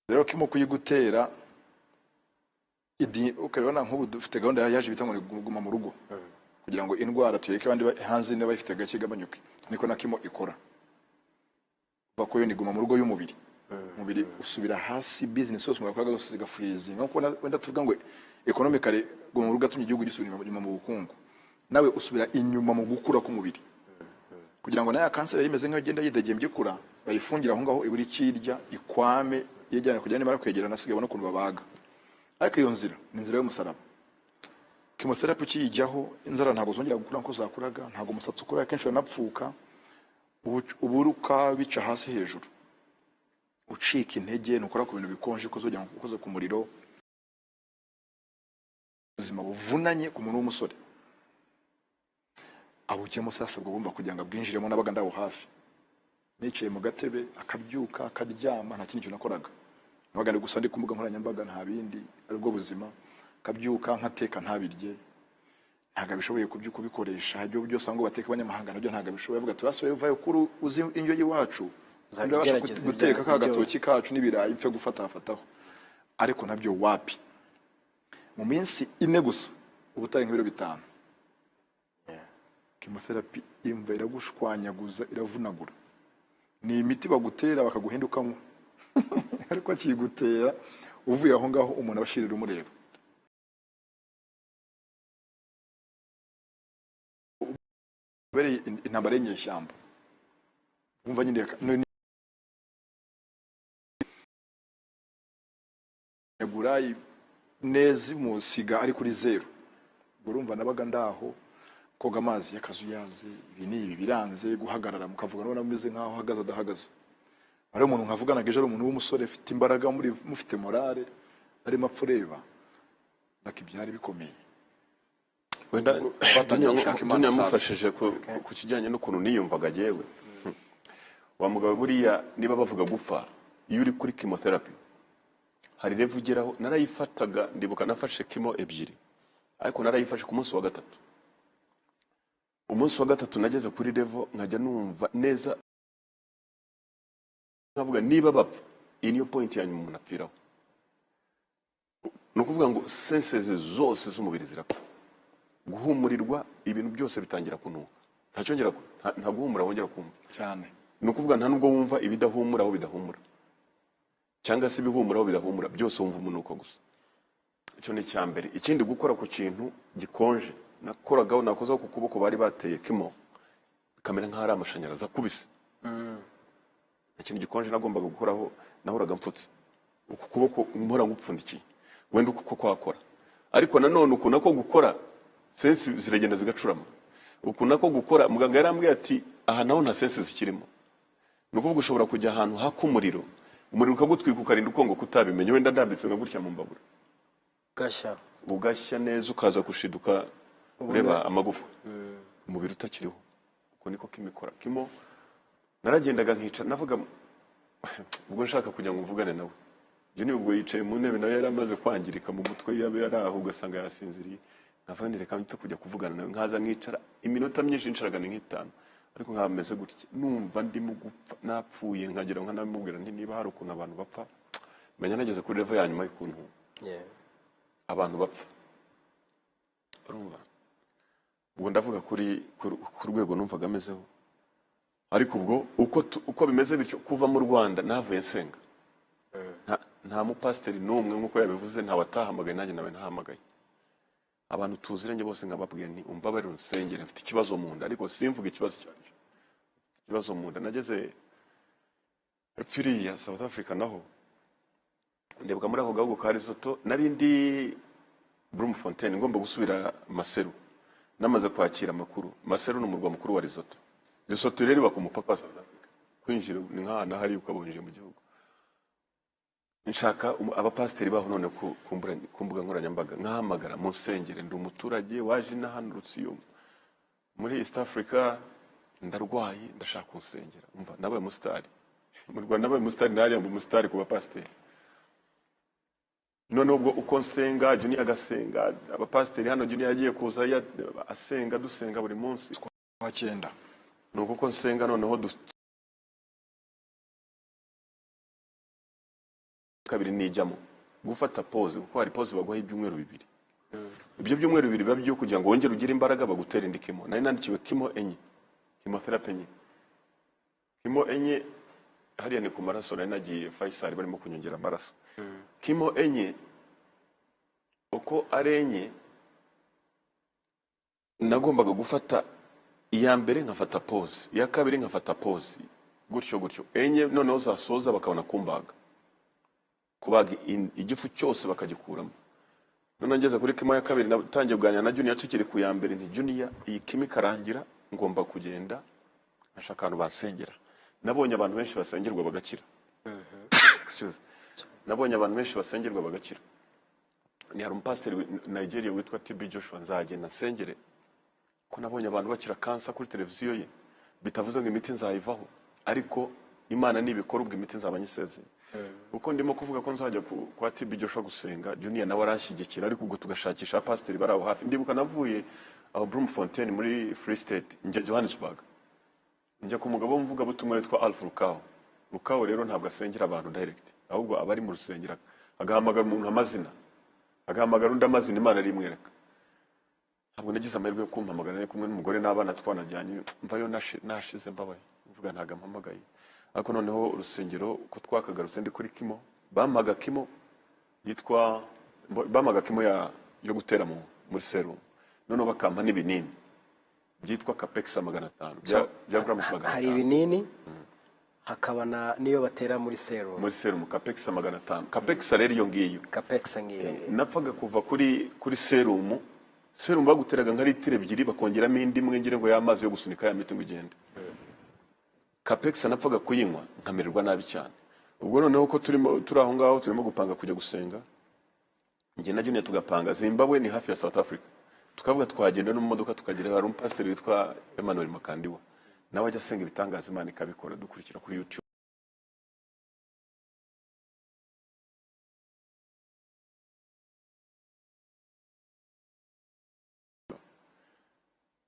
Rero kimo kuyigutera ukabona nk'ubu dufite gahunda yaje bita ngo guma mu rugo kugira ngo indwara tuyeke abandi hanze ne bayifite gake gabanyuke, niko na kimo ikora. Bakoyo ni guma mu rugo y'umubiri, umubiri usubira hasi, business yose mwakoraga zose ziga freezing. Nko wenda tuvuga ngo economically guma mu rugo atumye igihugu gisubira inyuma mu bukungu, nawe usubira inyuma mu gukura k'umubiri. Kugira ngo nayo kanseri yimeze nk'aho igenda yidegembye kura, bayifungira aho ngaho iburi kirya ikwame yejyana kujyana mara kwegerana asigaye no kuntu babaga. Ariko iyo nzira ni inzira y'umusaraba. Chemotherapy kiyijyaho inzara ntabwo zongera gukura nko zakuraga, ntabwo umusatsi ukura, kenshi uranapfuka, uburuka bica hasi hejuru, ucika intege, nukora ku bintu bikonje kozojya gukoza ku muriro. Ubuzima buvunanye ku muntu w'umusore abukiyemo sasa bwo bumva kugira ngo abwinjiremo, nabaga ndaho hafi nicaye mu gatebe akabyuka akaryama, nta kintu nakoraga, nabaga ndi gusa ndi ku mbuga nkoranyambaga nta bindi, aribwo buzima. Kabyuka nkateka ntabirye, ntaga bishoboye kubyuka bikoresha ibyo byose ngo bateka abanyamahanga nabyo ntaga bishoboye. Avuga turasoye uvayo kuri uzi indyo yiwacu ndabasha guteka ka gatoki kacu n'ibirayi ipfe gufataho, ariko nabyo wapi. Mu minsi ine gusa ubutaye nk'ibiro 5 chemotherapy imva iragushwanyaguza, iravunagura. Ni imiti bagutera bakaguhindukamo ariko akigutera uvuye aho ngaho umuntu abashirira umureba. Bere intambara y'inyeshyamba umva nyine yagurayi nezi musiga ari kuri 0. Urumva nabaga ndaho koga amazi y'akazuyazi, ibi ni ibi biranze guhagarara mukavuga none ameze nkaho hagaze adahagaze. Ari umuntu nkavugana geje ari umuntu w'umusore ufite imbaraga muri mufite morale ari mapfureba nakibyari bikomeye. Wenda dunya mufashije ku kijyanye n'ukuntu niyumvaga jewe. Wa mugabo buriya niba bavuga gupfa iyo uri kuri chemotherapy hari revu ugeraho. Narayifataga ndibuka nafashe kimo 2 ariko narayifashe ku munsi wa 3. Umunsi wa 3 nageze kuri revu nkajya numva neza, nkavuga niba bapfa iyi niyo point yanyu umuntu apfiraho. No kuvuga ngo senses zose z'umubiri zirapfa, guhumurirwa ibintu byose bitangira kunuka, ntacyongera nta guhumura wongera kumva cyane. No kuvuga nta nubwo wumva ibidahumura aho bidahumura cyangwa se ibihumura aho bidahumura, byose wumva umunuko gusa. Icyo ni cyambere. Ikindi gukora ku kintu gikonje, nakoragaho nakozaho ku kuboko bari bateye kimo kamera nk'ari amashanyarazi akubise. Ikintu gikonje nagombaga gukoraho nahoraga mfutse uku kuboko mpora ngupfundikiye, wenda uko kwakora. Ariko nanone uko nako gukora sensi ziragenda zigacurama. Uko nako gukora muganga yarambwiye ati aha naho nta sensi zikirimo. Nukuvuga ushobora kujya ahantu hakumuriro, umuriro ukagutwika ukarinda ukongo kutabimenye, wenda ndambitse nka gutya mu mbabura gashya ugashya neza ukaza gushiduka ureba amagufa umubiri utakiriho. Uko niko kimikora kimo. Naragendaga nkica navuga ubwo nshaka kujya ngo mvugane nawe Junior ubwo yicaye mu ntebe nawe yari amaze kwangirika mu mutwe yabe yari aho ugasanga yasinziriye nkava nireka mpita kujya kuvugana nawe nkaza nkicara iminota myinshi nsharaga ni nk'itanu ariko nkameze gutya numva ndimo gupfa napfuye nkagira ngo nkanamubwira nti niba hari ukuntu abantu bapfa menya nageze kuri level ya nyuma y'ukuntu abantu bapfa urumva ubwo ndavuga ku rwego numvaga amezeho ariko ubwo uko bimeze bityo kuva mu Rwanda navuye nsenga nta mupasiteri n'umwe nk'uko yabivuze nta watahamagaye nanjye nawe ntahamagaye abantu tuziranye bose nkababwiye nti umbabarire unsengere mfite ikibazo mu nda ariko simvuga ikibazo cyaryo ikibazo mu nda nageze ya South Africa naho ndebuka muri ako gahugu ka Lesotho nari ndi Bloemfontein ngomba gusubira Maseru namaze kwakira amakuru Maseru ni umurwa mukuru wa Lesotho Lesotho rero iba ku mupaka wa South Africa kwinjira ni nk'ahantu hari ukabonje mu gihugu nshaka abapasiteri baho none ku mbuga nkoranyambaga nkahamagara mu nsengere ndi umuturage waje nahanurutse iyo muri East Africa ndarwaye ndashaka kunsengera umva nabaye umusitari mu Rwanda nabaye umusitari nari mu musitari ku bapasiteri none ubwo uko nsenga Junior agasenga abapasiteri hano Junior yagiye kuza asenga dusenga buri munsi wa 9 nuko uko nsenga noneho kabiri nijyamo gufata pause kuko hari pause bagwaho ibyumweru bibiri ibyo byumweru bibiri biba byo kugira ngo wongere ugire imbaraga bagutera indikimo nari nandikiwe kimo enye chemotherapy enye kimo enye hariya ni ku maraso nari nagiye Faisal barimo kunyongera amaraso kimo enye uko arenye nagombaga gufata iya mbere nkafata pause iya kabiri nkafata pause gutyo enye noneho zasoza bakabona kumbaga kubaga igifu cyose bakagikuramo none ngeze kuri kimo ya kabiri natangiye kuganira na Junior tukiri ku ya mbere nti Junior iyi kimi karangira ngomba kugenda ashaka abantu basengera nabonye abantu benshi basengerwa bagakira excuse nabonye abantu benshi basengerwa bagakira ni hari umupasiteri Nigeria witwa TB Joshua nzagenda nsengere ko nabonye abantu bakira kansa kuri televiziyo ye bitavuze ngo imiti nzayivaho ariko Imana nibikora ubwo imiti nzabanyisezeye uko ndimo kuvuga ko nzajya kwa TB Joshua gusenga Junior nawe aranshyigikira ariko ubwo tugashakisha pasiteri baraho hafi ndibuka navuye aho Bloemfontein muri Free State njya Johannesburg njya ku mugabo mvuga butumwa witwa Alpha Rukawo rero ntabwo asengera abantu direct ahubwo abari mu rusengero agahamagara umuntu amazina agahamagara undi amazina Imana rimwereka ntabwo nagize amahirwe yo kumpamagara ari kumwe n'umugore n'abana twanajyanye mvayo nashize mbabaye mvuga ntaga mpamagaye ariko noneho urusengero ko twakagarutse ndi kuri kimo bamaga kimo yitwa bamaga kimo yo gutera muri serum noneho bakampa n'ibinini byitwa Capex 500 bya grams 500 hari ibinini hakaba niyo batera muri serum Capex 500 Capex rero iyo ngiyo Capex ngiyo napfaga kuva kuri serum baguteraga nka litiro 2 bakongeramo indi imwe ngire ngo y'amazi yo gusunika ya miti ngo igende Capex napfaga kuyinywa nkamererwa nabi cyane ubwo noneho ko turi aho ngaho turimo gupanga kujya gusenga nge na Junior tugapanga Zimbabwe ni hafi ya South Africa tukavuga twagenda no mu modoka tukagera hari umupasiteri witwa Emmanuel Makandiwa nawe ajya asenga ibitangaza Imana ikabikora dukurikira kuri YouTube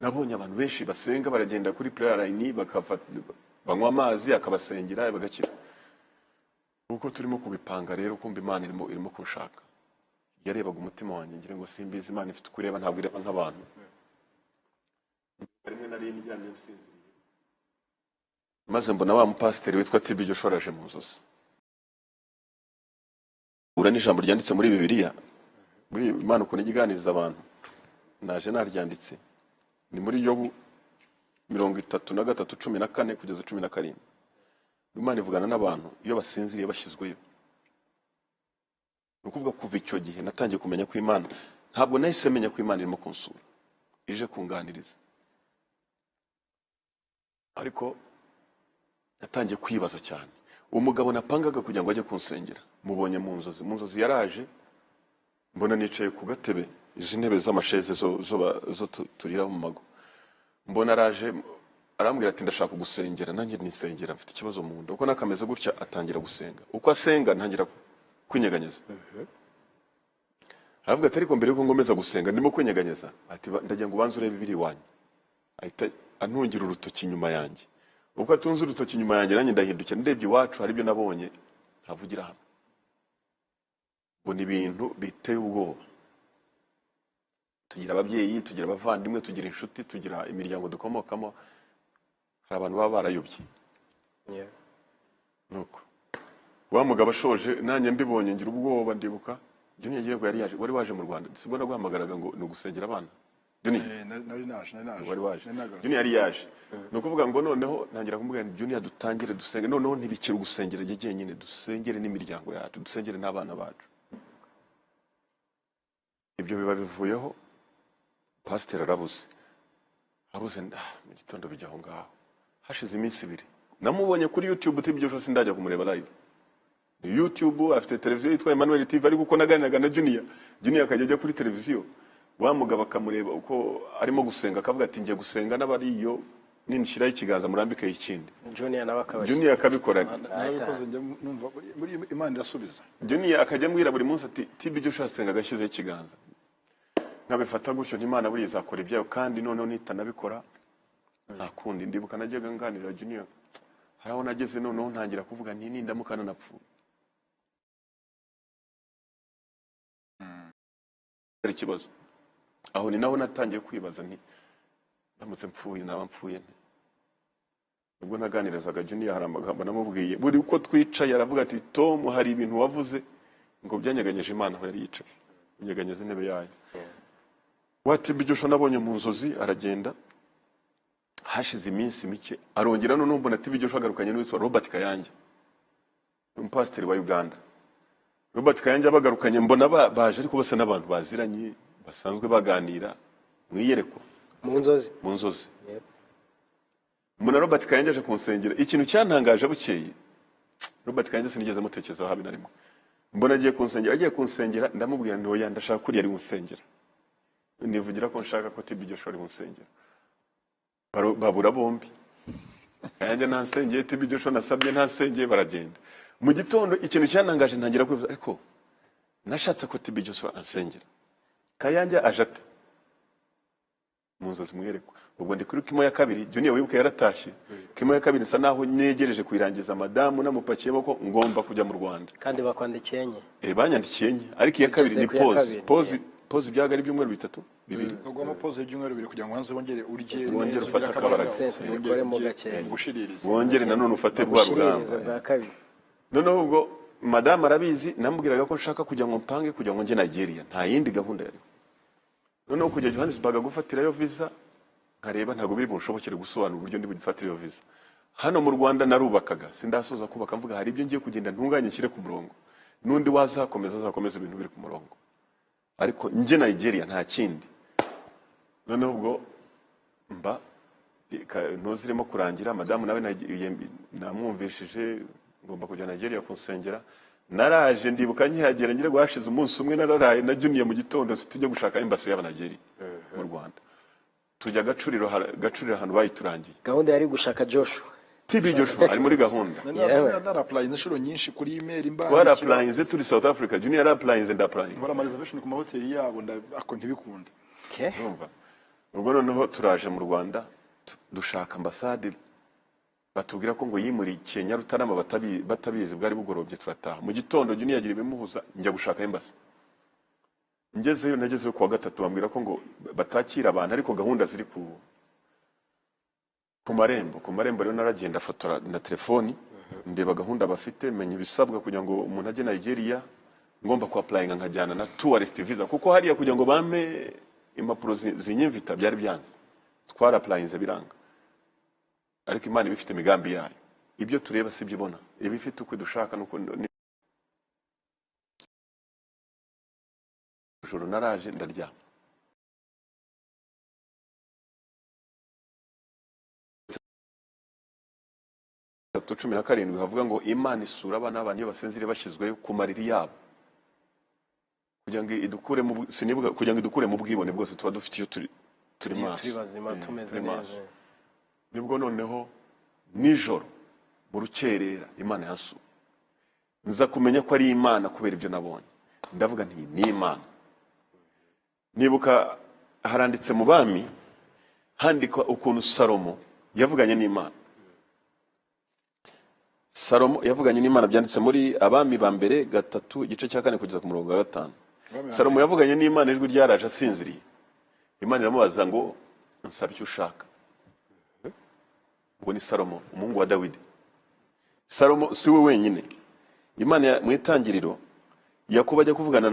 nabonye abantu benshi basenga baragenda kuri prayer line bakafata banywa amazi akabasengera bagakira uko turimo kubipanga rero kumba Imana irimo kunshaka yarebaga umutima wanjye ngire ngo simbizi Imana ifite kureba ntabwo ireba nk'abantu rimwe nari ndyamye nsinziriye maze mbona wa mupasiteri witwa TB Joshua araje mu nzozi ura n'ijambo ryanditse muri Bibiliya muri Imana uko nigiganiza abantu naje naryanditse ni muri Yobu 33:14 kugeza 17 Imana ivugana n'abantu iyo basinziriye bashyizweyo nukuvuga kuva icyo gihe natangiye kumenya ko Imana ntabwo nahise menya ko Imana irimo kunsura ije kunganiriza ariko natangiye kwibaza cyane umugabo napangaga kugira ngo ajye kunsengera mubonye mu nzozi yaraje mbona nicaye ku gatebe izi ntebe z'amasheze zo turira mu mago mbona araje arambwira ati ndashaka gusengera, nanjye nisengera, mfite ikibazo mu nda. Uko nakameze gutya atangira gusenga. Uko asenga ntangira kwinyeganyeza. Aravuga ati ariko mbere yuko ngomeza gusenga ndimo kwinyeganyeza, ati ndagira ngo ubanze urebe ibiri iwanyu. Ahita antungira urutoki inyuma yanjye. Uko atunze urutoki inyuma yanjye nanjye ndahindukira ndebye iwacu hari ibyo nabonye ntavugira hano. Ngo ni ibintu biteye ubwoba. Tugira ababyeyi, tugira abavandimwe, tugira inshuti, tugira imiryango dukomokamo, hari abantu baba barayobye. Nuko wa mugabo ashoje nanjye mbibonye ngira ubwoba, ndibuka Junior yagiye ko yari yaje, wari waje mu Rwanda, sibwo naguhamagaraga ngo ni ugusengera abana. Junior nari naje wari waje. Junior yari yaje. No kuvuga ngo noneho ntangira kumubwira Junior dutangire dusenge, noneho ntibikira ugusengera jye nyine, dusengere n'imiryango yacu, dusengere n'abana bacu. Ibyo biba bivuyeho, pastor arabuze mu gitondo bijya aho ngaho. Hashize iminsi 2 namubonye kuri YouTube, tibyo sindajya kumureba live. YouTube afite televiziyo yitwa Emmanuel TV, ariko uko naganiraga na Junior akajya kuri televiziyo, wa mugabo akamureba uko arimo gusenga, akavuga ati ngiye gusenga n'abariyo ninshiraho ikiganza murambike ikindi. Junior akabikora. nabikoze njya numva muri Imana irasubiza. Junior akajya mbwira buri munsi ati tibyo shasenga agashizeho ikiganza. Nkabifata gutyo ntimana buri izakora ibyayo, kandi noneho nitanabikora nta kundi. Ndibuka najyaga nganira Junior, haraho nageze noneho ntangira kuvuga nti nindamukana napfuye. Ikibazo aho ni naho natangiye kwibaza nti ndamutse mpfuye naba mpfuye nte. Ubwo naganirizaga Junior hari amagambo namubwiye, buri uko twicaye aravuga ati Tom hari ibintu wavuze ngo byanyeganyeje Imana aho yari yicaye, unyeganyeze intebe yayo. Wati bijosho nabonye mu nzozi. Aragenda, hashize iminsi mike arongera none mbona ati bijosho agarukanye n'uwitwa Robert Kayange, umupasiteri wa Uganda. Robert Kayange abagarukanye mbona baje ariko bose n'abantu baziranye basanzwe baganira mwiyerekwa mu nzozi. Mbona Robert Kayange aje kunsengera. Ikintu cyantangaje bukeye, Robert Kayange sinigeze mutekerezaho habe na rimwe. Mbona agiye kunsengera ndamubwira nti oya ndashaka kuri yari kunsengera, nivugira ko nshaka ko tibijosho ari kunsengera. Babura bombi. Kayange ntansengeye, tibijosho nasabye ntansengeye, baragenda. Mu gitondo ikintu cyantangaje ntangira kwivuza, ariko nashatse ko tibijosho ansengera. Kayange ajata mu nzozi mwiyerekwa. Ubwo ndi kuri kimo ya kabiri, Junior wibuka yaratashye. Kimo ya kabiri nsa naho negereje kuyirangiza, madamu namupakiyemo ko ngomba kujya mu Rwanda. Kandi bakwandikiye nye. Banyandikiye nye, ariko iya kabiri ni pause byaga ari byumweru 3 2. Ugomba pause y'ibyumweru 2 kugira ngo hanze wongere urye, wongere ufata kabara zikore mu gake, gushiririza, wongere nanone ufate bwa rugamba. Noneho ubwo madamu arabizi, namubwiraga ko nshaka kujya ngo mpange kujya ngo nje Nigeria, nta yindi gahunda yari. Noneho kujya Johannesburg gufatirayo visa, nkareba ntago biri bunshobokere gusobanura uburyo ndi bugifatirayo visa. Hano mu Rwanda narubakaga, sindasoza kubaka, mvuga hari ibyo ngiye kugenda ntunganye nshyire ku murongo, nundi azakomeza ibintu biri ku murongo, ariko nje Nigeria nta kindi. Noneho ubwo mba ntozirimo kurangira, madamu nawe namwumvishije ngomba kujya Nigeria kunsengera. Naraje ndibuka nkihagera ngira gwashize umunsi umwe nararaye na Junior mu gitondo tujya gushaka embassy y'aba Nigeria mu Rwanda. Tujya gacuriro ahantu bayiturangiye. Gahunda yari gushaka Joshua. TB Joshua ari muri gahunda. Nara apply inshuro nyinshi kuri email imba. Twara applying turi South Africa, Junior applying and applying. Nkora reservation ku mahoteli yabo ako ntibikunda. Urumva. Ubwo noneho turaje mu Rwanda dushaka ambassade, batubwira ko ngo yimurikiye Nyarutarama batabizi bwari bugorobye. Turataha mu gitondo, Junior yagira ibimuhuza njya gushaka embassy. Nagezeyo kuwa gatatu bambwira ko ngo batakira abantu, ariko gahunda ziri ku marembo rero naragenda fotora na telefoni, ndeba gahunda bafite, menya ibisabwa kugira ngo umuntu ajye Nigeria, ngomba ku applyinga nkajyana na tourist visa, kuko hariya kugira ngo bame impapuro zinyimvita byari byanze. Twara applyinze biranga, ariko Imana ibifite imigambi yayo. Ibyo tureba sibyo ibona, ibifite uko dushaka nuko joro naraje ndaryama. Cumi na karindwi havuga ngo Imana isura abana b'abantu iyo basinzire bashyizwe ku mariri yabo, kugira ngo idukure mu bwibone bwose tuba dufite iyo turi maso, turi bazima tumeze neza. nibwo noneho nijoro mu rukerera Imana yansuye, nza kumenya ko ari Imana kubera ibyo nabonye. Ndavuga nti ni Imana. Nibuka haranditse mu Bami, handikwa ukuntu Salomo yavuganye n'Imana. Salomo yavuganye n'Imana, byanditse muri Abami ba mbere 3 igice cya 4 kugeza ku murongo wa 5. Salomo yavuganye n'Imana, ijwi ryaraje asinziriye. Imana iramubaza ngo nsaba icyo ushaka. Ngo ni Salomo umuhungu wa Dawidi. Salomo si we wenyine. Imana mu itangiriro Yakobo ajya kuvugana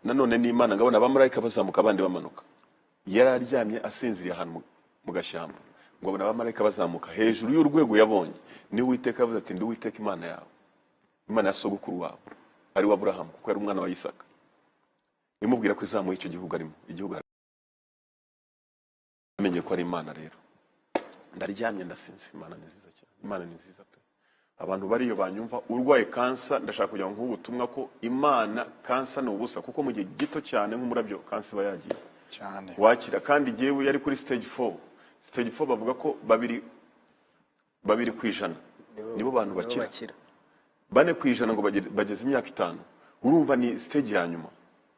nanone n'Imana, ngabona abamarayika bazamuka abandi bamanuka. Yari aryamye asinziriye ahantu mu gashyamba, ngo abona abamarayika bazamuka hejuru y'urwego yabonye. Ni Uwiteka yavuze ati ndi Uwiteka Imana yawe, Imana ya sogokuru wawe ari wa Aburahamu, kuko yari umwana wa Isaka. Imubwira ko izamuye icyo gihugu arimo, igihugu amenye ko ari Imana. Rero ndaryamye ndasinze. Imana ni nziza cyane, Imana ni nziza pe. Abantu bariyo banyumva urwaye kansa, ndashaka kugira ngo nk'ubutumwa ko Imana kansa ni ubusa, kuko mu gihe gito cyane nk'umurabyo kansa iba yagiye cyane wakira. Kandi jewe yari kuri stage 4. Stage 4 bavuga ko babiri kwijana nibo bantu bakira, 4 kwijana ngo bageze imyaka 5. Urumva ni stage ya nyuma.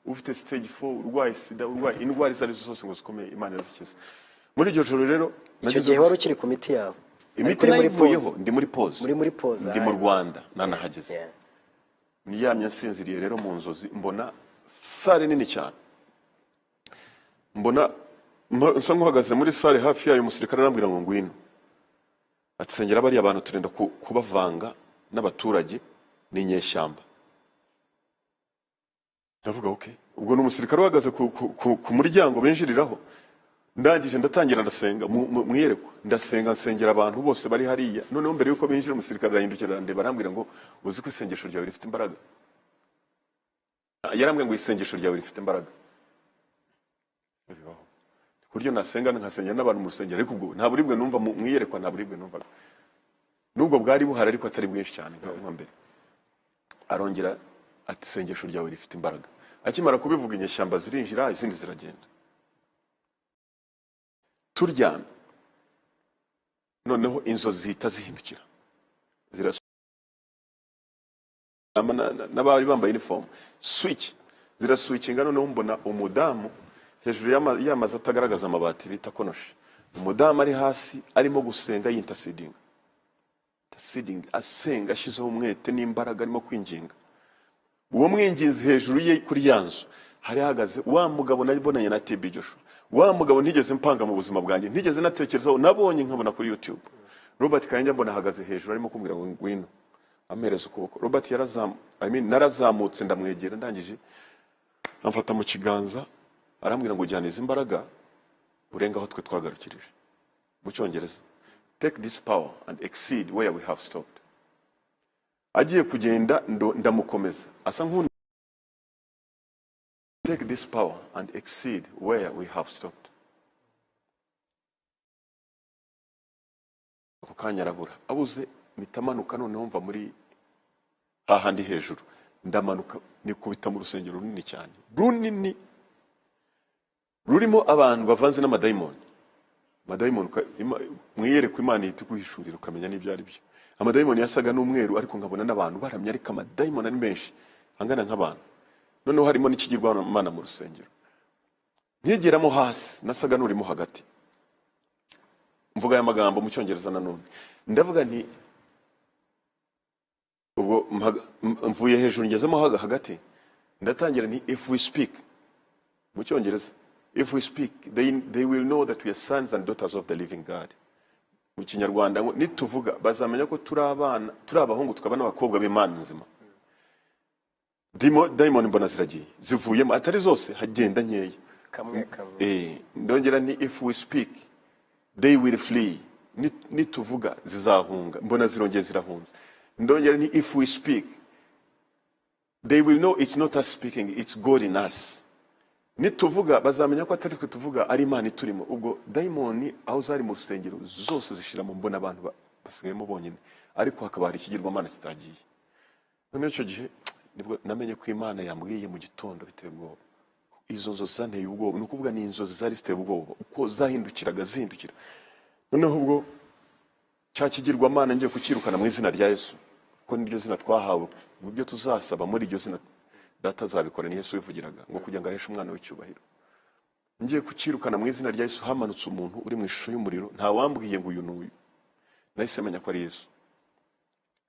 Ufite stage 4 urwaye sida, urwaye indwara izo ari zose ngo zikomeye, Imana yazikiza. Muri iryo joro rero icyo gihe wari ukiri ku miti yawe? Imiti nayivuyeho, ndi muri pause. Muri pause. Ndi mu Rwanda nanahageze. Niyamye nsinziriye rero mu nzozi, mbona sale nini cyane. Mbona nsa nk'uhagaze muri sale, hafi yayo umusirikare arambwira ngo ngwino. Atsengera bari abantu turenda kubavanga n'abaturage n'inyeshyamba. Ndavuga okay. Ubwo n'umusirikare uhagaze ku muryango binjiriraho. Ndangije ndatangira ndasenga mwiyerekwa, ndasenga nsengera abantu bose bari hariya. Noneho mbere yuko binjira umusirikare arahindukira ndeba, arambwira ngo uzi ko isengesho ryawe rifite imbaraga. Yarambwira ngo isengesho ryawe rifite imbaraga. Kuryo nasenga nkasengera n'abantu mu rusengero, ariko ubwo nta buribwe numva mwiyerekwa, nta buribwe numvaga. Nubwo bwari buhari ariko atari bwinshi cyane nka mbere. Arongera ati isengesho ryawe rifite imbaraga. Akimara kubivuga inyeshyamba zirinjira, izindi ziragenda. Turyamye noneho inzozi zihita zihindukira, n'abari bambaye uniform switch ziraswitchinga. Noneho mbona umudamu hejuru y'amazi atagaragaza amabati bita konoshi. Umudamu ari hasi arimo gusenga yinterceding, asenga ashizeho umwete n'imbaraga, arimo kwinginga. Uwo mwinginzi hejuru ye kuri yanzu hari hagaze wa mugabo nabonanye na TB Joshua. Wa mugabo ntigeze mpanga mu buzima bwanjye, ntigeze natekerezaho, nabonye nkabona kuri YouTube. Robert Kayanja mbona hagaze hejuru arimo kumbwira ngo ngwino, amereza ukuboko. Robert narazamutse ndamwegera, ndangije amfata mu kiganza arambwira ngo jyana izi imbaraga urenga aho twe twagarukirije. Mu Cyongereza, take this power and exceed where we have stopped. Agiye kugenda ndamukomeza, asa nk'undi. Take this power and exceed where we have stopped. Ako kanya arabura, abuze mitamanuka. Noneho mva muri hahandi hejuru, ndamanuka nikubita mu rusengero runini cyane, runini rurimo abantu bavanze n'amadayimoni. Amadayimoni mwiyereko Imana ihita guhishurira ukamenya n'ibyo ari byo. Amadayimoni yasaga n'umweru, ariko nkabona n'abantu baramye, ariko amadayimoni ari menshi angana nk'abantu. Noneho harimo n'ikigirwamana mu rusengero. Nkigeramo hasi nasaga n'urimo hagati. Mvuga aya magambo mu Cyongereza nanone, ndavuga nti ubwo mvuye hejuru ngezemo hagati, ndatangira nti if we speak, mu Cyongereza, if we speak they will know that we are sons and daughters of the living God. Mu Kinyarwanda nituvuga bazamenya ko turi abana, turi abahungu tukaba n'abakobwa b'Imana nzima. Diamond mbona ziragiye zivuyemo, atari zose, hagenda nkeya kamwe. Ndongera ni if we speak they will flee, nituvuga zizahunga, mbona zirongeye zirahunze. Ndongera ni if we speak they will know it's not us speaking, it's God in us. Nituvuga bazamenya ko atari twe tuvuga, ari Imana iturimo. Ubwo Diamond aho zari mu rusengero zose zishira mu mbona abantu basigayemo bonyine, ariko hakaba hari ikigirwamana kitagiye. None icyo gihe nibwo namenye ko Imana yambwiye mu gitondo biteye ubwoba. Izo nzozi zanteye ubwoba, ni ukuvuga ni inzozi zari ziteye ubwoba uko zahindukiraga zihindukira. Noneho ubwo cya kigirwamana ngiye kukirukana mu izina rya Yesu, kuko niryo zina twahawe, mu byo tuzasaba muri iryo zina data azabikora, ni Yesu wivugiraga ngo kugira ngo aheshe umwana w'icyubahiro. Ngiye kukirukana mu izina rya Yesu, hamanutse umuntu uri mu ishusho y'umuriro, nta wambwiye ngo uyu n'uyu, nahise menya ko ari Yesu.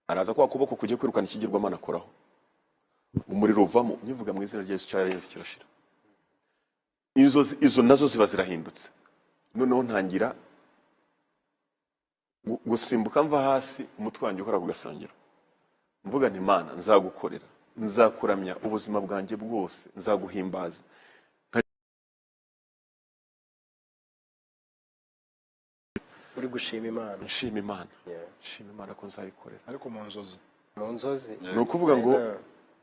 Araza kwa kuboko kujya kwirukana ikigirwamana akoraho, umuriro uvamo, nyivuga mu izina rya Yesu cyarenze kirashira. Izo nazo ziba zirahindutse. Noneho ntangira gusimbuka mva hasi, umutwe wanjye ukora ku gasongero, mvuga nti Mana, nzagukorera, nzakuramya ubuzima bwanjye bwose, nzaguhimbaza. uri gushima Imana. Nshima Imana, nshima Imana ko nzayikorera. ariko mu nzozi Ni ukuvuga ngo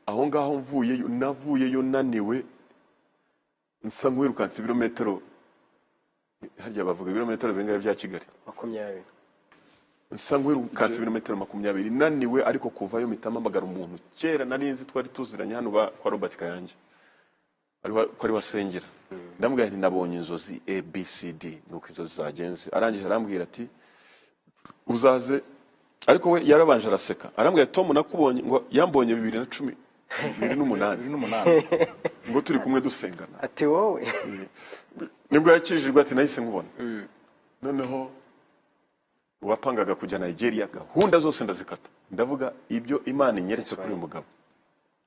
aho ngaho navuyeyo naniwe, nsa nk'uwirukanse ibirometero, harya bavuga ibirometero bingahe bya Kigali, 20. nsa nk'uwirukanse ibirometero 20, naniwe, ariko kuvayo mpitamo amagara umuntu kera nari nzi twari tuziranye hano kwa Robert Kayange, ko ari wasengera. Ndamubwira nti nabonye inzozi ABCD, nuko inzozi zagenze. Arangije arambwira ati uzaze, ariko we yarabanje araseka, arambwira Tom nakubonye, ngo yambonye 2018 ngo turi kumwe dusengana, ati wowe nibwo yakijijwe, ati nahise nkubona. Noneho wapangaga kujya Nigeria, gahunda zose ndazikata, ndavuga ibyo Imana inyeretse kuri uyu mugabo.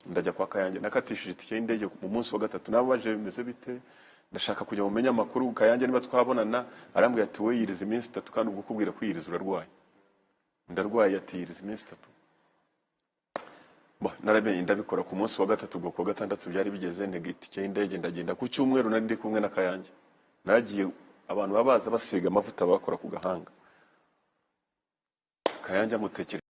Ndajya kwa Kayange, nakatishije itike y'indege mu munsi wa gatatu, nabo baje bimeze bite, ndashaka kujya mumenya amakuru Kayange niba twabonana. Arambwira ati wowe yiriza iminsi 3, kandi ubwo kubwira kwiyiriza urarwaye. Ndarwaye, ati yiriza iminsi 3. Narabenye ndabikora ku munsi wa gatatu, ubwo ku wa gatandatu byari bigeze, ntega itike y'indege ndagenda. Ku cyumweru nari ndi kumwe na Kayange, naragiye, abantu babaza basiga amavuta bakora ku gahanga. Kayange amutekera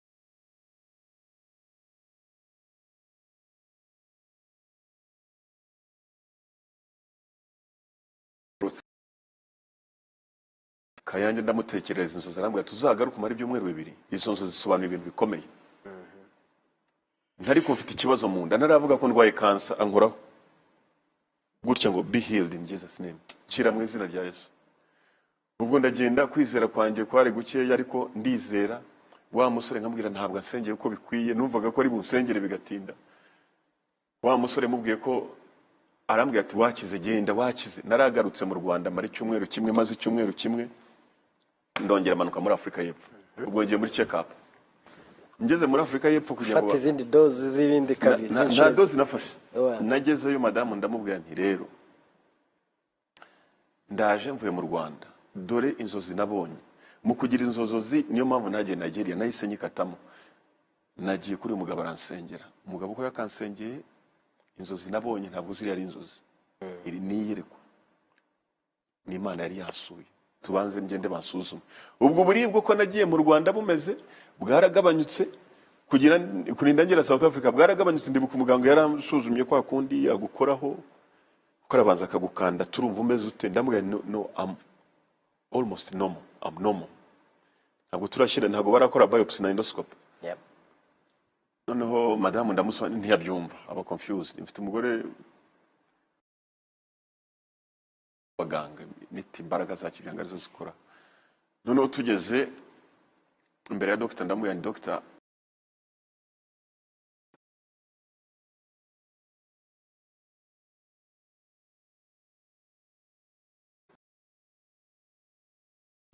Kayange, ndamutekereza inzozi, arambwira tuzagaruka umara ibyumweru 2. Izo nzozi zisobanuye ibintu bikomeye. Ntari ko mfite ikibazo mu nda, naravuga ko ndwaye kansa, ankoraho gutya ngo be healed in Jesus name, kira mu izina rya Yesu. Ubwo ndagenda, kwizera kwanjye kwari gukeya, ariko ndizera. Wa musore nkambwira ntabwo ansengeye uko bikwiye, numvaga ko ari bunsengere bigatinda. Wa musore mubwiye ko, arambwira ati wakize, genda wakize. Naragarutse mu Rwanda mara icyumweru kimwe, maze icyumweru kimwe ndongera manuka muri Afrika y'Epfo. Ubwo ngiye muri check up. Ngeze muri Afrika y'Epfo kugira ngo fata izindi dozi z'ibindi kabiri. nta dozi nafashe. Nagezeyo madamu ndamubwira nti rero ndaje mvuye mu Rwanda, dore inzozi nabonye. Mu kugira inzozi niyo mpamvu nagiye Nigeria, nahise nyikatamo. Nagiye kuri umugabo aransengera. Umugabo ko yakansengeye, inzozi nabonye ntabwo ziri ari inzozi, iri niyerekwa, ni Imana yari yasuye. Tubanze ngende bansuzume. Ubwo buribwo ko nagiye mu Rwanda bumeze bwaragabanyutse, kurinda ngera South Africa bwaragabanyutse. Ndibuka umuganga yaransuzumye kwa kundi yagukoraho, ukarabanza akagukanda, turumva umeze ute. Ndamubwira no, I'm almost normal, I'm normal. Ntabwo turashira, ntabwo barakora biopsy na endoscopy. Noneho madamu ndamusaba, ntiyabyumva, aba confused. Mfite umugore baganga, niti imbaraga za kiganga arizo zikora. Noneho tugeze imbere ya doctor, ndamubwira ni doctor,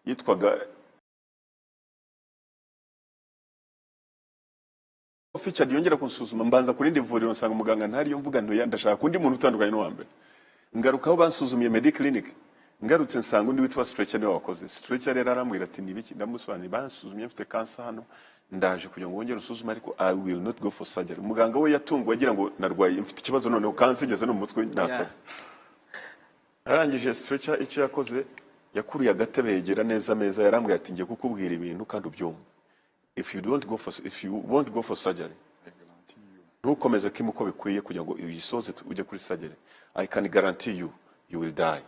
yitwaga Featured, yongera kunsuzuma, mbanza kurindi vuriro, nsanga umuganga ntariyo, mvuga ntoya ndashaka undi muntu utandukanye n'uwa mbere. Ngarukaho bansuzumiye Mediclinic, ngarutse nsanga undi witwa Stretcher niwe wakoze. Stretcher rero arambwira ati nibiki, ndamusobanurira bansuzumye mfite cancer hano, ndaje kugira ngo wongere usuzume, ariko I will not go for surgery. Umuganga we yatunguwe agira ngo narwaye, mfite ikibazo noneho cancer igeze no mu mutwe nasaze. Arangije Stretcher icyo yakoze, yakuruye agatebe yegera neza meza, yarambwira ati ngiye kukubwira ibintu kandi ubyumva. If you won't go for surgery, ntukomeze kimo uko bikwiye kugira ngo uyisoze ujye kuri surgery, I can guarantee you will die.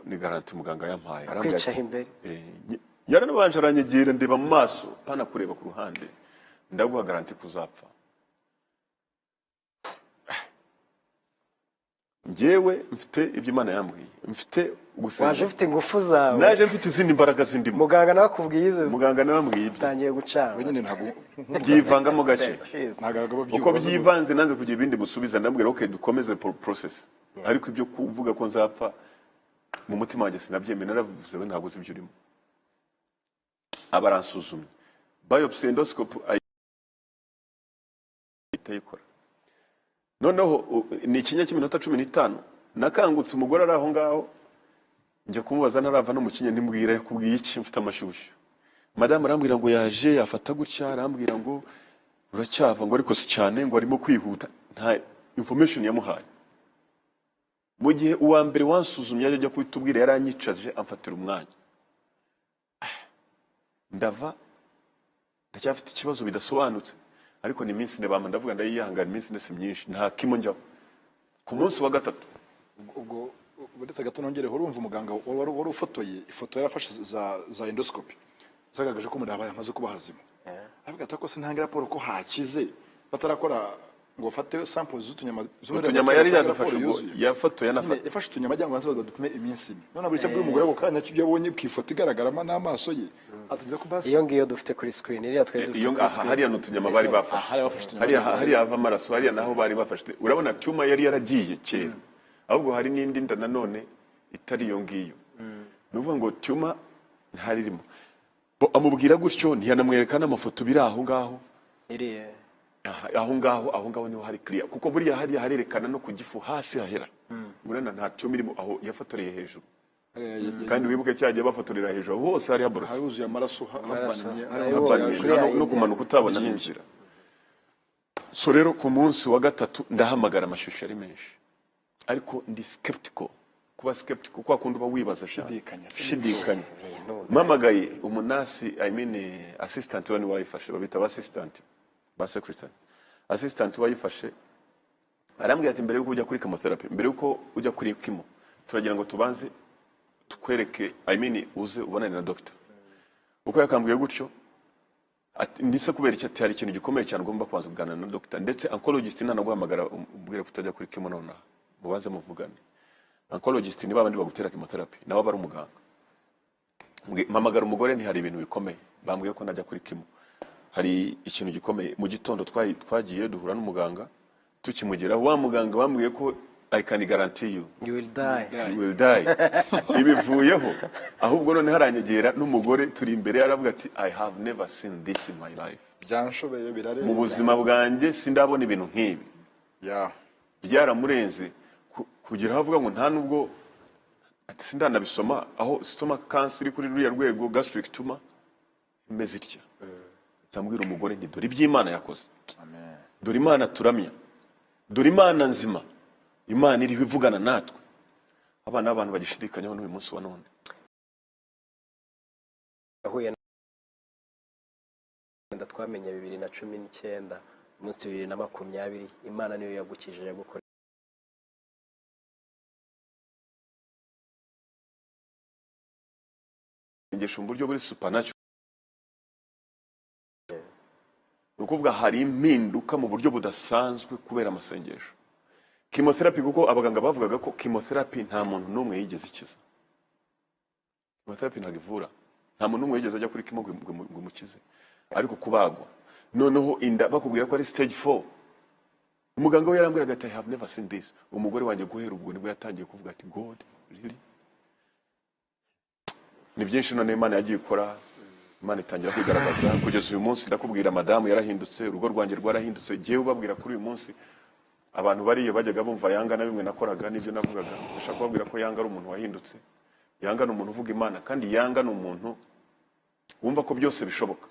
Ni garanti muganga yampaye. Kwica imbere. Yaranabanje aranyegira, ndeba mu maso, pana kureba ku ruhande. Ndaguha garanti kuzapfa. njyewe mfite ibyo Imana yambwiye, mfite gusenga, waje ufite ingufu zawe, naje mfite izindi mbaraga zindimo. muganga nawe akubwiye izo Muganga nawe ambwiye ibyo, utangiye gucana wenyine ntabwo byivangamo gake. ntabwo uko byivanze nanze kugira ibindi musubiza, ndabwira okay dukomeze process, ariko ibyo kuvuga ko nzapfa mu mutima wanjye sinabyemeye, naravuze we ntabwo zibyo urimo. Abaransuzumye biopsy endoscope ayikora, noneho ni ikinya cy'iminota 15, nakangutse umugore ari aho ngaho, njye kumubaza ntarava no mu kinya, ndimbwira yakubwiye iki, mfite amashyushyu. Madame arambwira ngo yaje afata gutya, arambwira ngo uracyava, ngo ariko si cyane, ngo arimo kwihuta, nta information yamuhaye. Mu gihe uwa mbere wansuzumye ajya kubitubwira yaranyicaje amfatira umwanya, ndava ndacyafite ikibazo bidasobanutse, ariko ni iminsi nebama ndavuga ndayihangana, iminsi nese myinshi nta kimo njyaho. Ku munsi wa gatatu ubwo uretse gato nongereho, urumva umuganga wari ufotoye ifoto yarafashe za endoscopy zagaragaje ko umuntu yamaze kuba hazima, avuga ati ko se ntanga raporo ko hakize batarakora ngo bafate samples z'utunyama. Utunyama yari yadufashe ubwo yafotoye yanafata, yafashe utunyama cyangwa se badutume iminsi imwe, none buri cyo buri umugore ako kanya kibyo abonye ku ifoto igaragaramo n'amaso ye atize ko basi iyo ngiyo dufite kuri screen iriya twe dufite iyo ngaha hariya n'utunyama bari bafashe, hariya hava amaraso, hariya naho bari bafashe. Urabona tuma yari yaragiye kera, ahubwo hari n'indi nda nanone itari iyo ngiyo, nuvuga ngo tuma ntaririmo. Amubwira gutyo ntiyanamwereka n'amafoto biri aho ngaho, iriye aho ngaho niho hari clear, kuko buriya hariya harerekana no ku gifu hasi hahera. Urana nta tuma irimo aho yafotoreye hejuru, kandi wibuke cyagiye bafotorera hejuru hose hari haborotse, haruzuye amaraso no kumanuka utabona n'inzira. So rero ku munsi wa gatatu ndahamagara amashusho ari menshi, ariko ndi skeptical. Kuba skeptical kwa kundi uba wibaza shidikanya. Mamagaye umunasi, assistant wani wayifashe, babita assistant ba secretary, assistant wayifashe arambwira ati mbere yuko ujya kuri chemotherapy, mbere yuko ujya kuri chemo, turagira ngo tubanze tukwereke uze ubonane na doctor. Uko yakambwiye gutyo ati ndise kubera iki, ati hari ikintu gikomeye cyane ugomba kubanza kuganira na doctor, ndetse oncologist nanaguhamagara umbwire kutajya kuri chemo none mubaze muvugane. Oncologist ni babandi bagutera chemotherapy, nawe bari umuganga. Mpamagara umugore nti hari ibintu bikomeye, bambwiye ko najya kuri chemo, hari ikintu gikomeye. Mu gitondo twagiye duhura n'umuganga, tukimugera wa muganga bambwiye ko I can guarantee you will die. You will die. Ibivuyeho ahubwo none haranyegera n'umugore turi imbere, aravuga ati I have never seen this in my life. Byanshobeye birareba mu buzima bwanjye sindabona ibintu nk'ibi. Byaramurenze kugira havuga ngo nta nubwo ati sindanabisoma, aho stomach cancer iri kuri ruriya rwego, gastric tumor imeze itya. Tambwira umugore nti dore iby'Imana yakoze. Amen. Dore Imana turamya, dore Imana nzima, Imana iri bivugana natwe. Abana n'abantu bagishidikanyaho n'uyu munsi wa none. Yahuye na twamenye 2019, umunsi 2020, Imana niyo yagukijije gukora ingesho mu buryo buri supernatural. Nukuvuga hari impinduka mu buryo budasanzwe kubera amasengesho. Chemotherapy, kuko abaganga bavugaga ko chemotherapy nta muntu n'umwe yigeze ikiza. Chemotherapy ntagivura, nta muntu n'umwe yigeze ajya kuri chemo ngo umukize, ariko kubagwa noneho inda bakubwira ko ari stage 4. Umuganga we yarambwiraga ati I have never seen this. Umugore wanjye guhera ubwo nibwo yatangiye kuvuga ati God really. Ni byinshi none Imana yagiye ikora, Imana itangira kwigaragaza kugeza uyu munsi. Ndakubwira madamu yarahindutse, urugo rwanjye rwarahindutse. Giye ubabwira kuri uyu munsi abantu bariyo bajyaga bumva Yanga na bimwe nakoraga n'ibyo navugaga, ndashaka kubabwira ko Yanga ari umuntu wahindutse. Yanga ni umuntu uvuga Imana, kandi Yanga ni umuntu wumva ko byose bishoboka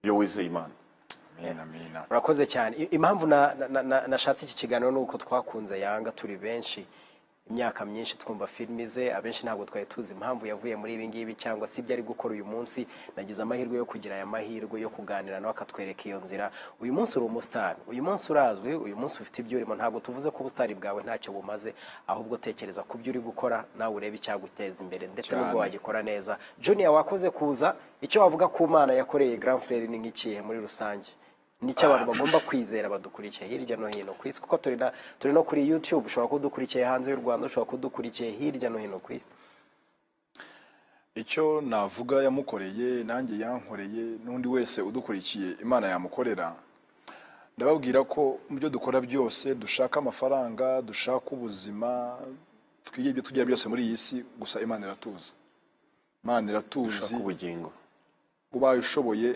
iyo wizeye Imana. Amina. Urakoze cyane. Impamvu nashatse iki kiganiro nuko twakunze Yanga turi benshi, imyaka myinshi twumva filimi ze, abenshi ntabwo twari tuzi impamvu yavuye muri ibi ngibi cyangwa si ibyo ari gukora uyu munsi. Nagize amahirwe yo kugira aya mahirwe yo kuganira nawe akatwereka iyo nzira. Uyu munsi uri umustar, uyu munsi urazwi, uyu munsi ufite ibyo urimo. Ntabwo tuvuze ko ubustari bwawe ntacyo bumaze, ahubwo tekereza ku byo uri gukora nawe urebe icyaguteza imbere ndetse n'ubwo wagikora neza. Junior, wakoze kuza. Icyo wavuga ku Mana yakoreye Grand Frère ni nk'ikihe muri rusange? nicyo abantu bagomba kwizera badukurikiye hirya no hino ku isi, kuko turi no kuri YouTube, ushobora kudukurikiye hanze y'u Rwanda, ushobora kudukurikiye hirya no hino ku isi. icyo navuga yamukoreye nanjye yankoreye n'undi wese udukurikiye Imana yamukorera, ndababwira ko mu byo dukora byose dushaka amafaranga, dushaka ubuzima, twiye ibyo tugira byose muri iyi si, gusa Imana iratuzi. Imana iratuzi. Ushaka ubugingo. Ubaye ushoboye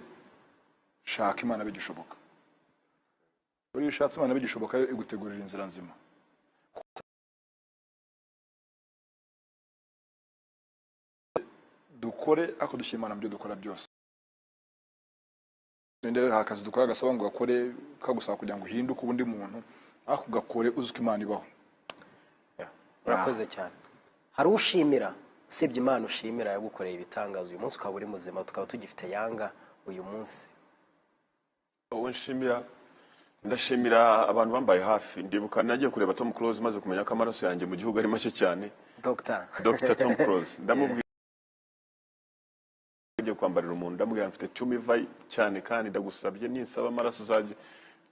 shaka Imana bigishoboka. Uri ushatse Imana bigishoboka yo igutegurira inzira nzima. Dukore ako dushyira Imana mu byo dukora byose. Nende hakazi dukora gasaba ngo gakore kagusaba kugira ngo uhinduke ubundi muntu, ako gakore uzi ko Imana ibaho. Urakoze cyane. Hari ushimira, usibye Imana ushimira yagukoreye ibitangazo uyu munsi ukaba uri muzima, tukaba tugifite Yanga uyu munsi? Uwo nshimira, ndashimira abantu bambaye hafi. Ndibuka nagiye kureba Tom Close maze kumenya ko amaraso yanjye mu gihugu ari make cyane. Dr. Tom Close ndamubwira kwambarira umuntu, ndamubwira mfite 10 vai cyane kandi ndagusabye ninsaba amaraso uzajye.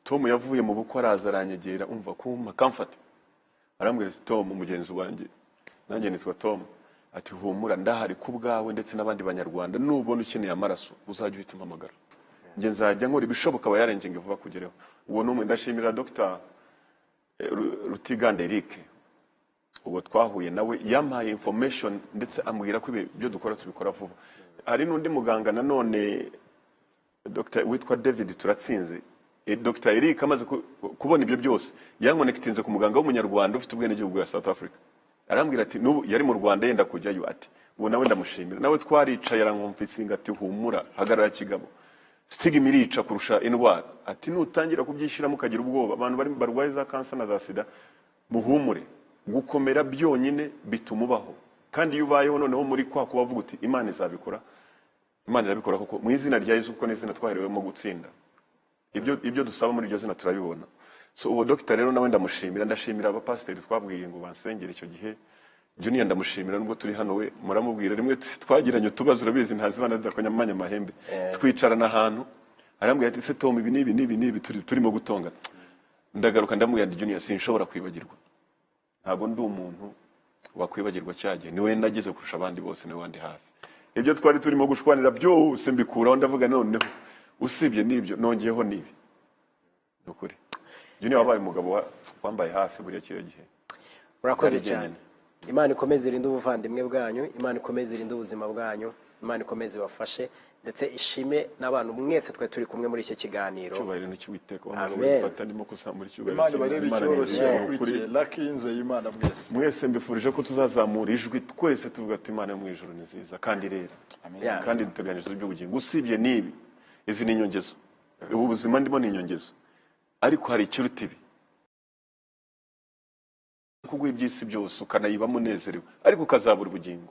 Tom yavuye mu bukwe araza aranyegera, umva kuma kamfata, arambwira ati Tom umugenzi wanjye, nanjye nitwa Tom, ati humura ndahari ku bwawe ndetse n'abandi banyarwanda, nubona ukeneye amaraso uzajye uhita umpamagara, nge nzajya nkora ibishoboka abayarenjenge vuba kugereho. Uwo numwe ndashimira Dr. Rutiganda Eric, uwo twahuye nawe yampaye information ndetse ambwira ko ibyo dukora tubikora vuba. Hari n'undi muganga nanone Dr. witwa David Turatsinze. Dr. Eric amaze kubona ibyo byose yankonekitinze ku muganga w'umunyarwanda ufite ubwene gihugu ya South Africa, arambwira ati nubu yari mu Rwanda yenda kujyayo, ati uwo nawe ndamushimira. Nawe twaricaye arankomfisinga ati humura hagarara kigabo, stigma irica kurusha indwara, ati nutangira kubyishiramo ukagira ubwoba, abantu bari barwaye za cancer na za sida muhumure, gukomera byonyine bitumubaho, kandi iyo ubayeho noneho muri kwa kubavuga uti Imana izabikora. Imana irabikora koko mu izina rya Yesu, kuko n'izina twaherewemo gutsinda. Ibyo dusaba muri iryo zina turabibona. So uwo doctor rero nawe ndamushimira, ndashimira abapasiteri twabwiye ngo bansengere icyo gihe. Junior ndamushimira nubwo turi hano, we muramubwira rimwe twagiranye utubazo urabizi ntazibana zidakonyamanya amahembe, twicarana ahantu arambwira ati se Tom ibi nibi turimo gutongana. Ndagaruka ndamubwira ndi Junior sinshobora kwibagirwa, ntabwo ndi umuntu wakwibagirwa cyagiye, niwe nagize kurusha abandi bose, niwe wandi hafi. Ibyo twari turimo gushwanira byose mbikuraho, ndavuga noneho usibye nibyo nongeyeho nibi. Nukuri Junior wabaye umugabo wambaye hafi buriya kiriya gihe. Urakoze cyane. Imana ikomeze irinde ubuvandimwe bwanyu, Imana ikomeze irinde ubuzima bwanyu, Imana ikomeze bafashe ndetse ishime n'abantu mwese twe turi kumwe muri iki kiganiro. Cyubahiro n'cy'Uwiteka w'amufata ndimo kusamura icyubahiro. Imana barebe icyoroshye kuri lakinze y'Imana mwese. Mwese mbifurije ko tuzazamura ijwi twese tuvuga ati Imana yo mu ijuru ni nziza kandi rero. Kandi duteganyije iby'ubugingo. Usibye nibi, izi ni inyongezo. Ubu buzima ndimo ni inyongezo. Ariko hari ikiruta ibi. Kuguha iby'isi byose ukanayibamo unezerewe, ariko ukazabura ubugingo.